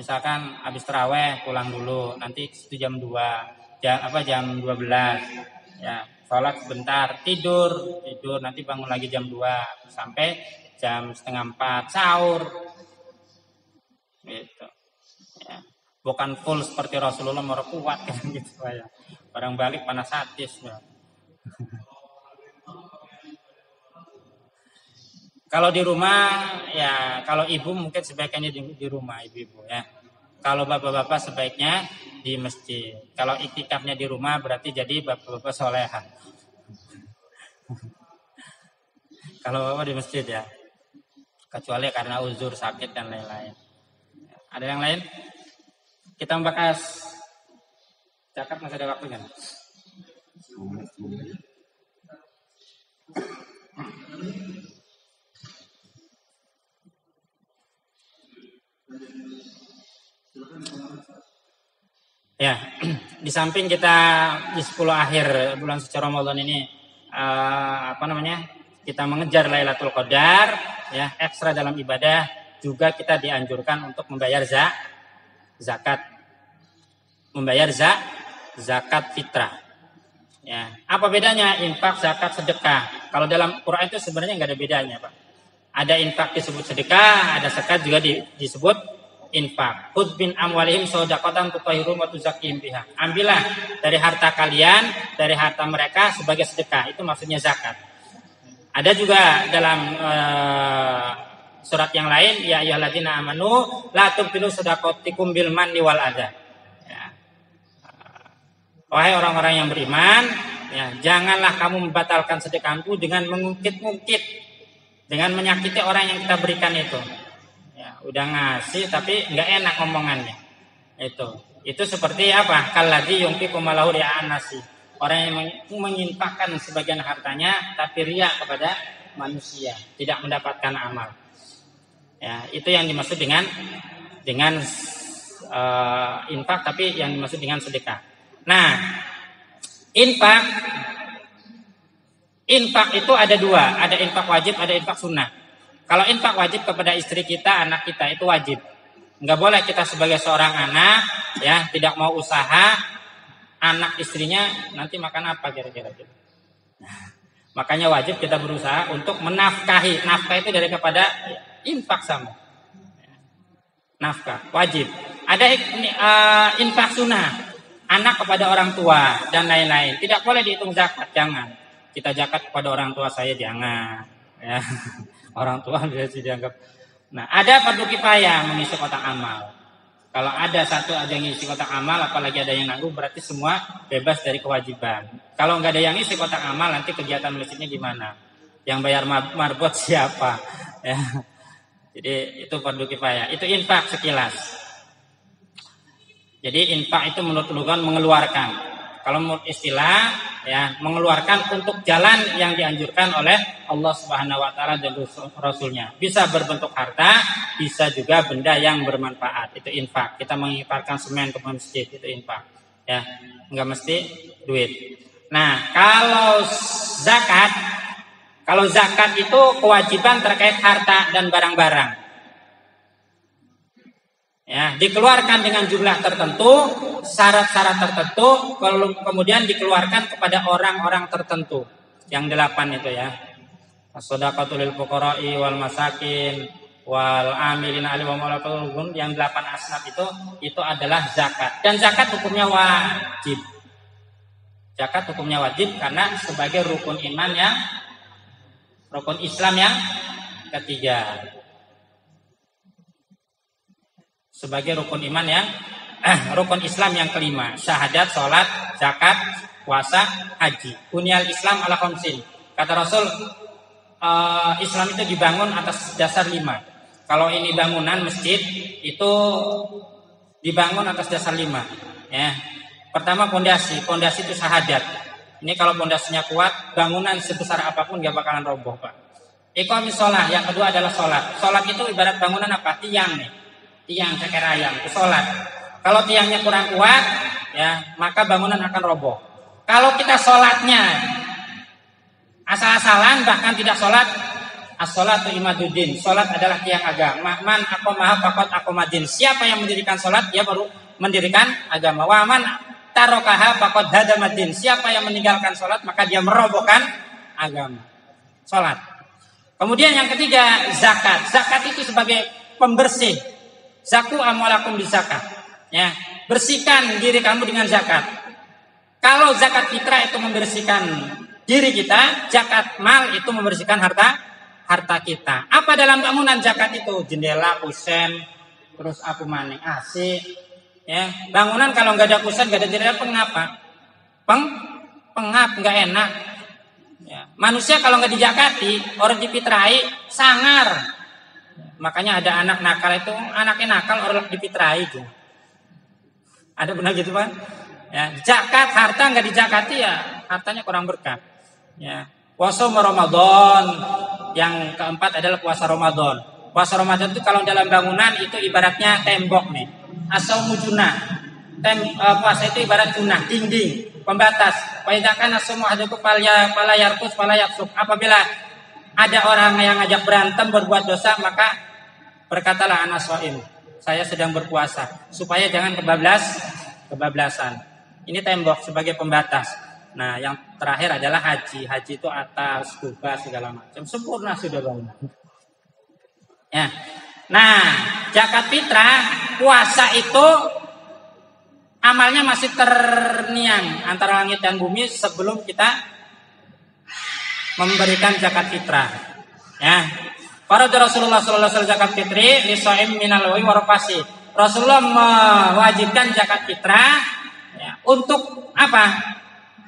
Misalkan habis tarawih pulang dulu, nanti itu jam 2, jam 12. Ya, sholat sebentar, tidur, nanti bangun lagi jam 2 sampai jam 3:30 sahur, gitu. Ya. Bukan full seperti Rasulullah mau kuat kan gitu ya. Barang balik panas hatis. Ya. Kalau di rumah ya, kalau ibu mungkin sebaiknya di rumah ibu-ibu ya. Kalau bapak-bapak sebaiknya di masjid. Kalau iktikafnya di rumah berarti jadi bapak-bapak solehan. Kalau bapak di masjid ya. Kecuali karena uzur, sakit dan lain-lain. Ada yang lain? Kita membahas zakat, masih ada waktu kan? Ya, di samping kita di 10 akhir bulan suci Ramadan ini kita mengejar Lailatul Qadar, ya, ekstra dalam ibadah, juga kita dianjurkan untuk membayar zakat. Membayar zakat fitrah. Ya, apa bedanya infak, zakat, sedekah? Kalau dalam Quran itu sebenarnya nggak ada bedanya, Pak. Ada infak disebut sedekah, ada zakat juga disebut infak. Khudz bin amwalihim shadaqatan tutahhiruhum wa tuzakkihim biha. Ambillah dari harta kalian, dari harta mereka sebagai sedekah. Itu maksudnya zakat. Ada juga dalam surat yang lain, ya ayyuhalladzina amanu la tubtilu shadaqatikum bil manni wal adha. Ya. Wahai orang-orang yang beriman, ya, janganlah kamu membatalkan sedekahmu dengan mengungkit-ungkit, dengan menyakiti orang yang kita berikan itu. Ya, udah ngasih tapi nggak enak ngomongannya. Itu seperti apa? Kalladzi yunfiqu malahu ria'an nasi. Orang yang menginfakkan sebagian hartanya tapi riya kepada manusia, tidak mendapatkan amal. Ya, itu yang dimaksud dengan infak, tapi yang dimaksud dengan sedekah. Nah, infak itu ada 2, ada infak wajib, ada infak sunnah. Kalau infak wajib kepada istri kita, anak kita itu wajib. Nggak boleh kita sebagai seorang anak, ya, tidak mau usaha. Anak istrinya nanti makan apa kira-kira gitu. Nah, makanya wajib kita berusaha untuk menafkahi. Nafkah itu dari kepada infak sama. Nafkah wajib. Ada infak sunnah. Anak kepada orang tua dan lain-lain. Tidak boleh dihitung zakat, jangan. Kita zakat kepada orang tua saya jangan. Ya. Orang tua biasa dianggap. Nah, ada fardu kifayah mengisi kotak amal. Kalau ada satu aja yang ngisi kotak amal, apalagi ada yang nanggung, berarti semua bebas dari kewajiban. Kalau nggak ada yang ngisi kotak amal, nanti kegiatan masjidnya gimana? Yang bayar marbot siapa? Ya. Jadi itu fardu kifayah. Itu infak sekilas. Jadi infak itu menurut lugah mengeluarkan. Kalau menurut istilah ya mengeluarkan untuk jalan yang dianjurkan oleh Allah Subhanahu wa taala dan Rasulnya. Bisa berbentuk harta, bisa juga benda yang bermanfaat. Itu infak. Kita menginfakkan semen ke masjid, itu infak. Ya, enggak mesti duit. Nah, kalau zakat itu kewajiban terkait harta dan barang-barang. Ya, dikeluarkan dengan jumlah tertentu, syarat-syarat tertentu, kemudian dikeluarkan kepada orang-orang tertentu. Yang 8 itu ya. As-shadaqatu lil fuqara'i wal masakin wal amilina 'alaiha wa malaikatul yang 8 asnaf itu adalah zakat. Dan zakat hukumnya wajib. Zakat hukumnya wajib karena sebagai rukun Islam yang ketiga. Sebagai rukun iman rukun Islam yang kelima, syahadat, sholat, zakat, puasa, haji. Bunyal Islam ala khamsin. Kata Rasul, Islam itu dibangun atas dasar 5. Kalau ini bangunan masjid itu dibangun atas dasar 5. Ya. Pertama pondasi itu syahadat. Ini kalau pondasinya kuat, bangunan sebesar apapun gak bakalan roboh, Pak. Iqamis sholat, yang kedua adalah sholat. Sholat itu ibarat bangunan apa? Tiang nih. Tiang ceker ayam itu sholat. Kalau tiangnya kurang kuat, ya maka bangunan akan roboh. Kalau kita sholatnya asal-asalan, bahkan tidak sholat, as-sholatu imaduddin. Sholat adalah tiang agama. Man aqamaha faqad aqamadin. Siapa yang mendirikan sholat, dia baru mendirikan agama. Wa man tarokaha faqad hadamaddin. Siapa yang meninggalkan sholat, maka dia merobohkan agama. Sholat. Kemudian yang ketiga, zakat. Zakat itu sebagai pembersih. Zaku amwalakum bizakat. Ya, bersihkan diri kamu dengan zakat. Kalau zakat fitrah itu membersihkan diri kita, zakat mal itu membersihkan harta kita. Apa dalam bangunan zakat itu? Jendela, kusen, terus apa maning AC. Ya, bangunan kalau nggak ada kusen, nggak ada jendela, pengapa? Pengap, nggak enak. Ya, manusia kalau nggak dijakati, orang dipitrai, sangar. Makanya ada anak nakal itu, anaknya nakal orang dipitrai itu. Ada benar gitu, Pak? Ya, zakat harta nggak dijakati ya hartanya kurang berkah. Ya, puasa Ramadan. Yang keempat adalah puasa Ramadan. Puasa Ramadan itu kalau dalam bangunan itu ibaratnya tembok nih. Asaumu junah. Puasa itu ibarat junah, dinding, pembatas. Wa idza kana sumu ahadukum fala yarfus. Apabila ada orang yang ngajak berantem berbuat dosa, maka berkatalah ana shaim, saya sedang berpuasa, supaya jangan kebablasan. Ini tembok sebagai pembatas. Nah, yang terakhir adalah haji. Haji itu atas, kubah, segala macam. Sempurna sudah bangunan. Ya. Nah, zakat fitrah, puasa itu amalnya masih terniang antara langit dan bumi sebelum kita memberikan zakat fitrah. Ya. Para Rasulullah sallallahu alaihi wasallam zakat fitri li shaim minal wa rafasi. Rasulullah mewajibkan zakat fitrah ya, untuk apa?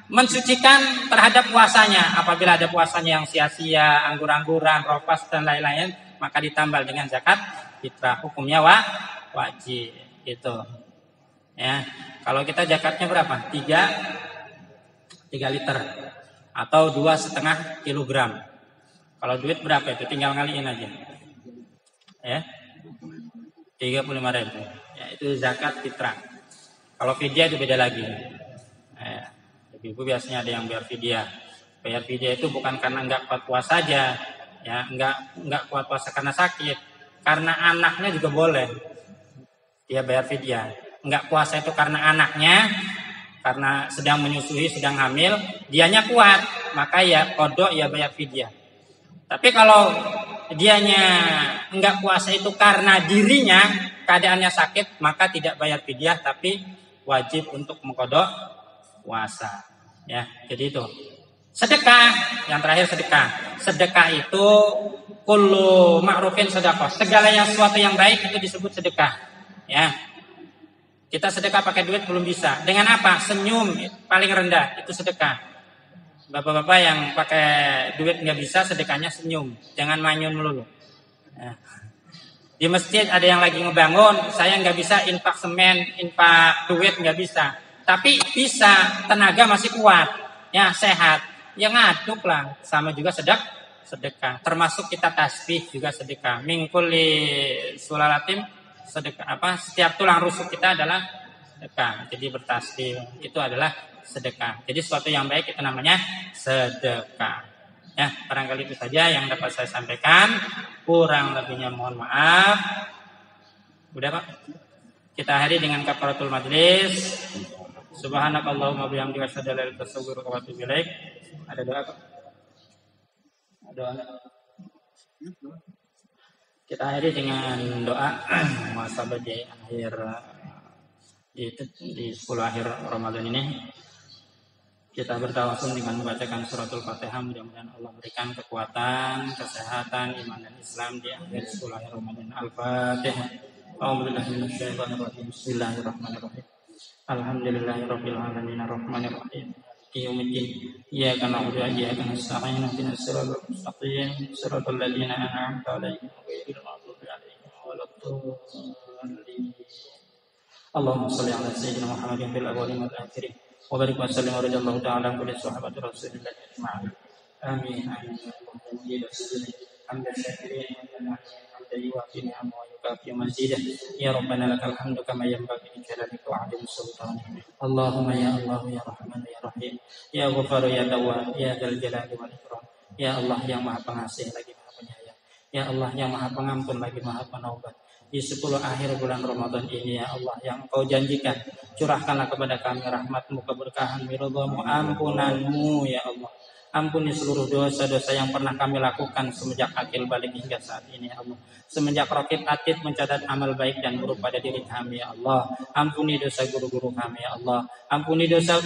Mensucikan terhadap puasanya. Apabila ada puasanya yang sia-sia, anggur-angguran, rofas dan lain-lain, maka ditambal dengan zakat fitrah. Hukumnya wajib gitu. Ya. Kalau kita zakatnya berapa? 3 liter atau 2,5 kilogram. Kalau duit berapa itu? Tinggal ngaliin aja. Ya. 35.000. Ya, itu zakat fitrah. Kalau fidyah itu beda lagi. Ya. Ibu biasanya ada yang bayar fidyah. Bayar fidyah itu bukan karena enggak kuat puasa saja, ya, enggak kuat puasa karena sakit, karena anaknya juga boleh. Dia bayar fidyah. Enggak puasa itu karena anaknya, karena sedang menyusui, sedang hamil, dianya kuat, maka ya qada ya bayar fidyah. Tapi kalau dianya enggak puasa itu karena dirinya keadaannya sakit, maka tidak bayar fidyah tapi wajib untuk mengqada puasa. Ya, jadi itu. Sedekah, yang terakhir sedekah. Sedekah itu kullu ma'rufin sedekah. Segala yang sesuatu yang baik itu disebut sedekah. Ya. Kita sedekah pakai duit belum bisa. Dengan apa? Senyum paling rendah itu sedekah. Bapak-bapak yang pakai duit nggak bisa, sedekahnya senyum, jangan manyun melulu. Ya. Di masjid ada yang lagi ngebangun, saya nggak bisa infak semen, infak duit nggak bisa. Tapi bisa, tenaga masih kuat, ya sehat, ya ngaduk lah. Sama juga sedekah. Termasuk kita tasbih juga sedekah. Mingkuli sulalatim sedekah. Setiap tulang rusuk kita adalah sedekah. Jadi bertasbih itu adalah sedekah. Jadi sesuatu yang baik itu namanya sedekah. Ya, barangkali itu saja yang dapat saya sampaikan. Kurang lebihnya mohon maaf. Udah Pak? Kita akhiri dengan kafaratul majlis. Subhanakallahumma bihamdika asyhadu an la ilaha illa anta astaghfiruka wa atubu ilaik. Ada doa Pak? Doa. Kita akhiri dengan doa muhasabah di akhir di 10 akhir Ramadan ini. Kita bertawasul dengan membacakan suratul Fatihah. Mudah-mudahan Allah berikan kekuatan, kesehatan, iman dan Islam di akhir 10 akhir Ramadan. Al-Fatihah. A'udzubillahi minasyaitonir rajim. Bismillahirrahmanirrahim. Alhamdulillahirabbil alamin arrahmanir rahim. Yaumiddin. Iyyaka na'budu wa iyyaka nasta'in. Ihdinas siratal mustaqim. Siratal ladzina an'amta 'alaihim ghairil maghdubi 'alaihim waladdallin. Allahumma shalli 'ala sayyidina Muhammadin fil awwalin wal akhirin. Wa barik wa sallim wa radhiyallahu ta'ala an kulli sahabati Rasulillah ajma'in. Amin. Amin. Hamdan syakirin wa hamdan yuwafi ni'amahu wa yukafi mazidah. Ya Rabbana lakal hamdu kama yanbaghi li jalalika wa 'azimi sultanik. Allahumma ya Allah ya Rahman ya Rahim. Ya Ghafar ya Tawwab ya Dzal Jalali wal Ikram. Ya Allah yang Maha Pengasih lagi Maha Penyayang. Ya Allah yang Maha Pengampun lagi Maha Penaubat. Di 10 akhir bulan Ramadan ini ya Allah yang Engkau janjikan, curahkanlah kepada kami rahmat-Mu, keberkahan, ridha-Mu, ampunan-Mu ya Allah. Ampuni seluruh dosa-dosa yang pernah kami lakukan semenjak akil balik hingga saat ini ya Allah. Semenjak Raqib Atid mencatat amal baik dan buruk pada diri kami ya Allah. Ampuni dosa guru-guru kami ya Allah. Ampuni dosa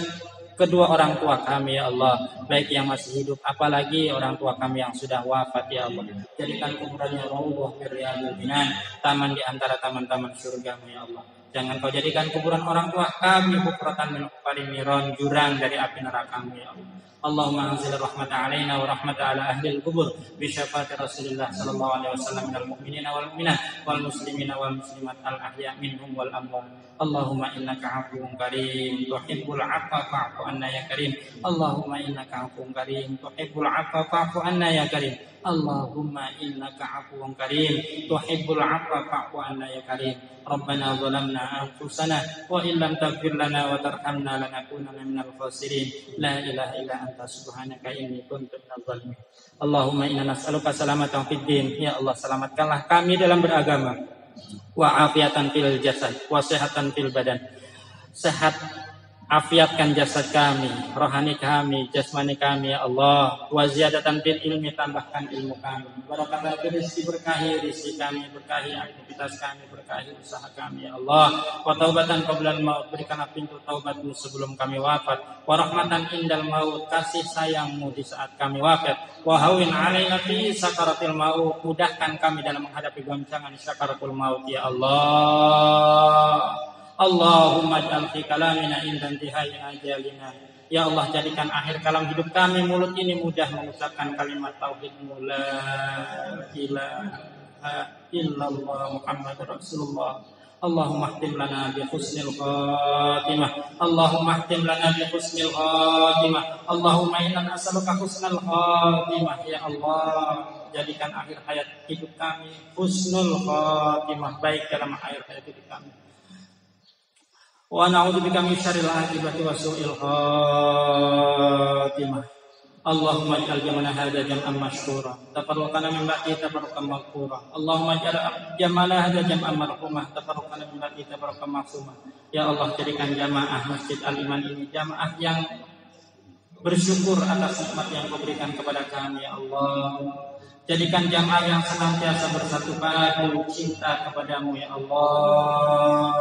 kedua orang tua kami ya Allah, baik yang masih hidup apalagi orang tua kami yang sudah wafat ya Allah. Jadikan kuburannya raudhah min riyadil jinan, taman di antara taman-taman surga-Mu ya Allah. Jangan Kau jadikan kuburan orang tua kami bukratan min uqalin niran, jurang dari api neraka-Mu ya Allah. Allahumma anzil rahmata alaina wa rahmata ala ahli al-qubur bi syafaati Rasulillah sallallahu alaihi wasallam minal mu'minina wal mu'minat wal muslimina wal muslimat al ahya minhum wal amwat. Allahumma innaka 'afuwwun karim tuhibbul 'afwa fa'fu anna ya karim. Allahumma innaka 'afuwwun karim tuhibbul 'afwa fa'fu anna ya karim. Allahumma innaka 'afuwwun karim tuhibbul 'afwa fa'fu anna ya karim. Rabbana zalamna anfusana wa illam taghfir lana wa tarhamna lanakunanna minal khasirin. La ilaha illa anta subhanaka inni kuntu minadh dhalimin. Allahumma inna nas'aluka salamatan fid din. Ya Allah, selamatkanlah kami dalam beragama. Wa afiatan fil jasad, wa sihatan fil badan. Sehat, afiatkan jasad kami, rohani kami, jasmani kami ya Allah. Wa ziyadatan fil ilmi, tambahkan ilmu kami. Barakatan fil rizki, berkahi rizki kami, berkahi aktivitas kami, berkahi usaha kami ya Allah. Wa taubatan qablal maut, berikanlah pintu taubat-Mu sebelum kami wafat. Wa rahmatan indal maut, kasih sayang-Mu di saat kami wafat. Wa hawin alaina fi sakaratil maut, mudahkan kami dalam menghadapi goncangan sakaratul maut ya Allah. Allahumma ij'al fi kalamina inda intihai ajalina. Ya Allah, jadikan akhir kalam hidup kami mulut ini mudah mengucapkan kalimat tauhid-Mu la ilaha illallah Muhammadur Rasulullah. Allahumma khtim lana bi husnil khatimah. Allahumma khtim lana bi husnil khatimah. Allahumma inna nas'aluka husnal khatimah ya Allah. Jadikan akhir hayat hidup kami husnul khatimah, baik dalam akhir hayat hidup kami. Wa na'udzubika min syarril 'aqibati wa su'il khatimah. Allahumma ij'al jam'ana hadza jam'an mashkura, tafarraqana min ba'di tafarruqan maghfura. Allahumma ij'al jam'ana hadza jam'an marhumah, tafarraqana min ba'di tafarruqan maghsumah. Ya Allah, jadikan jamaah Masjid Al-Iman ini jamaah yang bersyukur atas nikmat yang Kau berikan kepada kami ya Allah. Jadikan jamaah yang senantiasa bersatu padu cinta kepadamu ya Allah.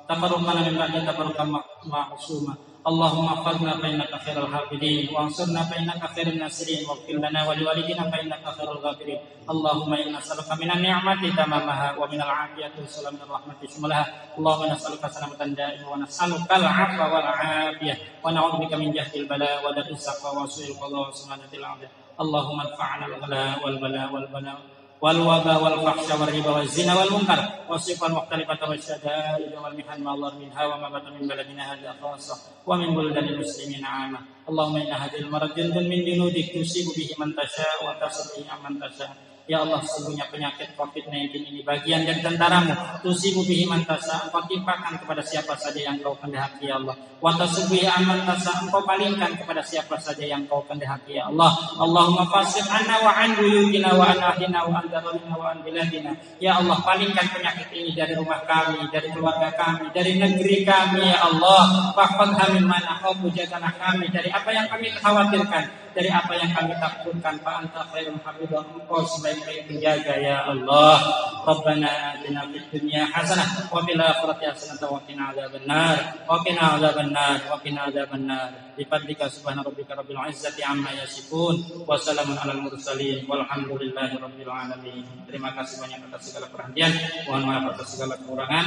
Tafarraqana min ba'di tafarruqan maghsumah. Allahumma fadna fa innaka khairal hafidin wa ansurna fa innaka khairan nasirin wa qil lana wa liwalidina fa innaka khairul ghafirin. Allahumma inna nas'aluka minan ni'mati tamamaha wa minal 'afiyati wa min rahmati shumalaha. Allahumma nas'aluka salamatan da'imah wa nas'aluka al-'afwa wal 'afiyah wa na'udzubika min jahdil bala wa dar'is saqwa wa su'il qada wa su'anatil 'adab. Allahumma anfa'na al-ghala wal bala wal bala والوباء والفحش والربا والزنا والمنكر والصفة المختلفة والشدائد والمحن ما الله منها وما بطن من بلدنا هذا خاصة ومن بلدان المسلمين عامة. اللهم إن هذه المرض جند من جنودك تصيب به من تشاء وتصب به من تشاء. Ya Allah, sesungguhnya penyakit COVID-19 ini bagian dari tentaramu. Tusibu bihi man tasha, engkau timpakan kepada siapa saja yang kau kehendaki ya Allah. Wa tasbihi amman tasha, engkau palingkan kepada siapa saja yang kau kehendaki ya Allah. Allahumma fasih anna wa an buyutina wa an ahlina wa an darina wa an biladina. Ya Allah, palingkan penyakit ini dari rumah kami, dari keluarga kami, dari negeri kami ya Allah. Fahfadha min mana kau jagalah kami dari apa yang kami khawatirkan, dari apa yang kami takutkan. Fa anta khairul hafidha, engkau sebaik-baik penjaga ya Allah. Rabbana atina fid dunya hasanah wa fil akhirati hasanah wa qina adzabannar wa qina adzabannar wa qina adzabannar. Bi fadlika subhana rabbika rabbil izzati amma yasifun wa salamun alal mursalin walhamdulillahi rabbil alamin. Terima kasih banyak atas segala perhatian. Mohon maaf atas segala kekurangan.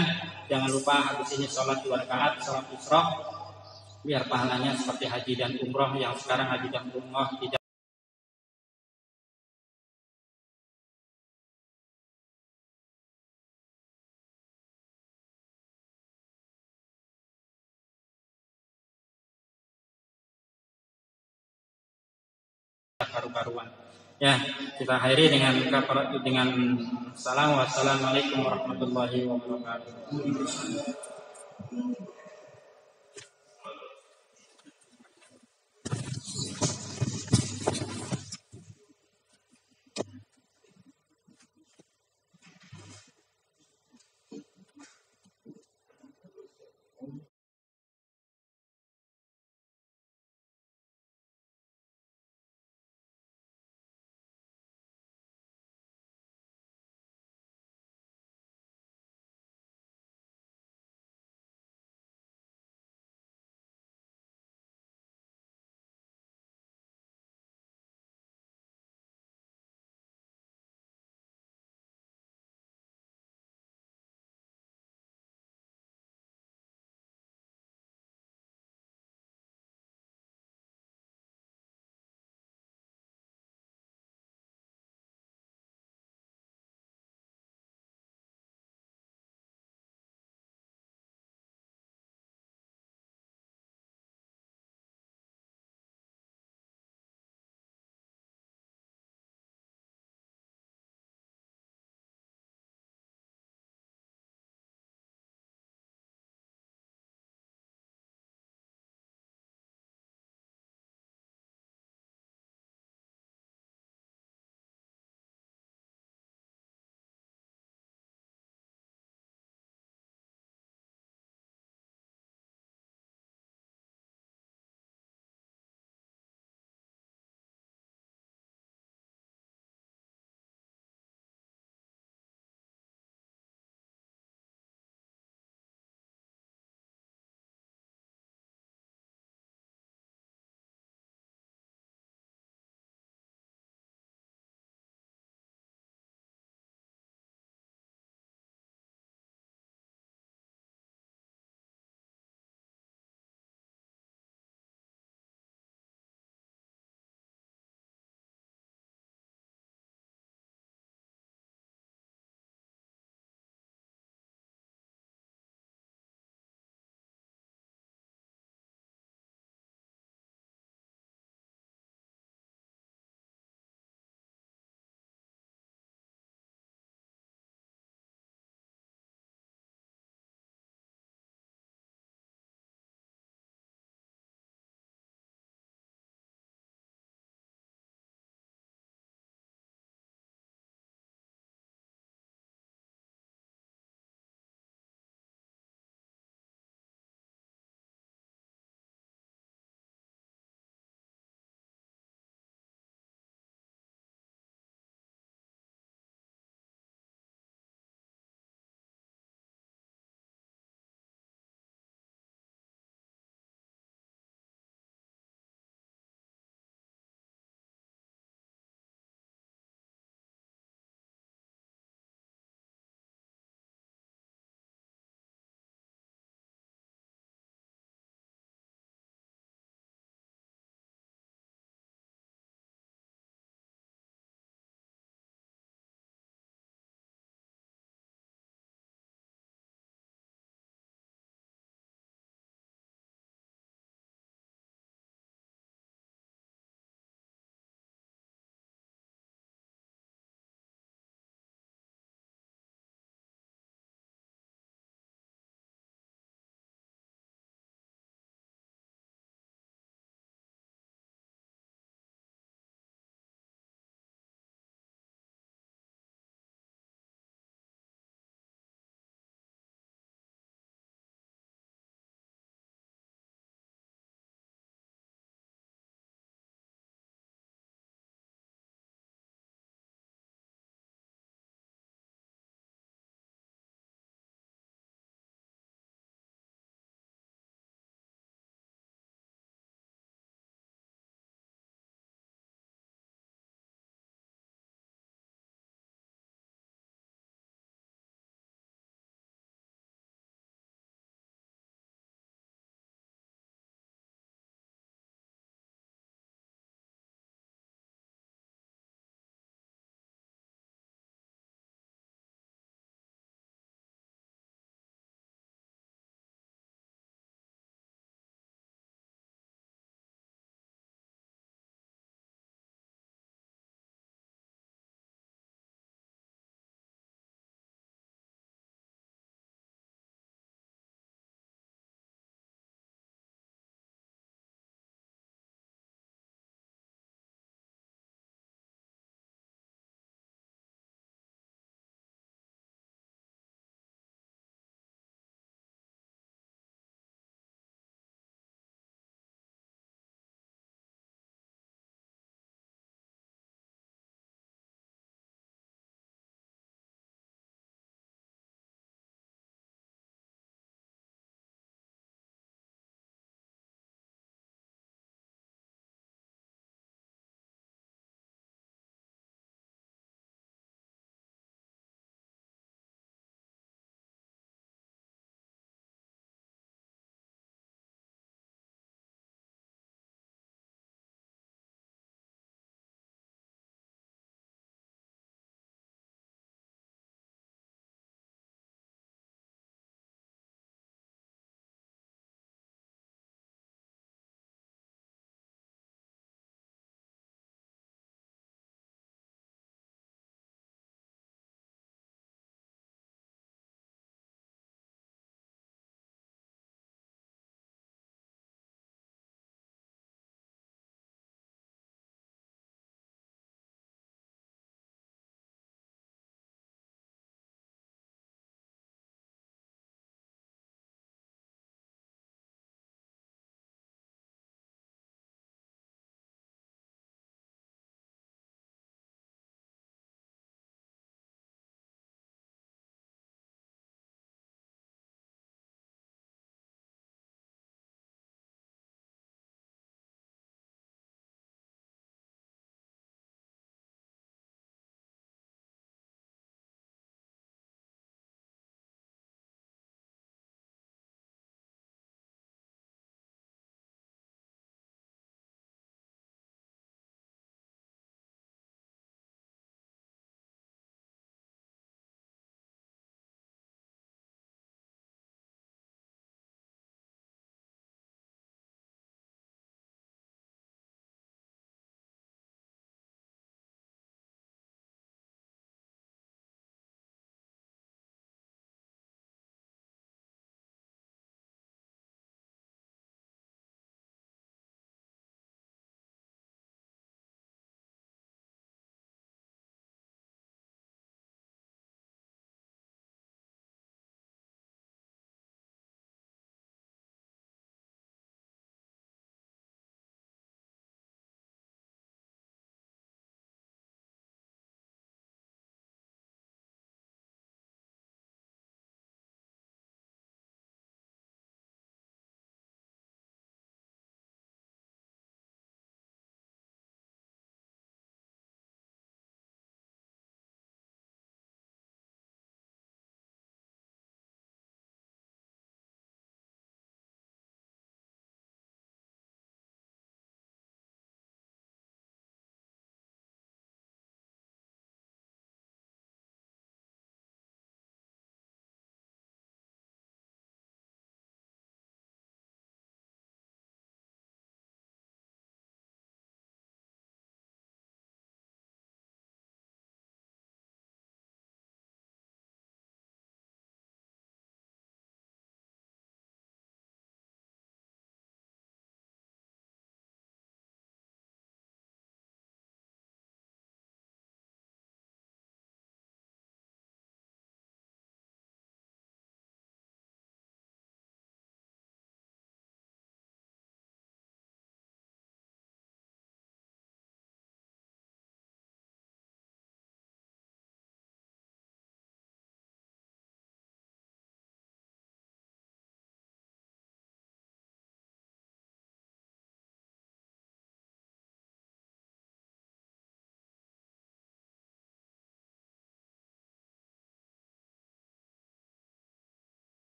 Jangan lupa habis ini salat 2 rakaat salat Isra, biar pahalanya seperti haji dan umroh yang sekarang haji dan umroh tidak karu-karuan. Ya, kita akhiri dengan salam. Wassalamualaikum warahmatullahi wabarakatuh.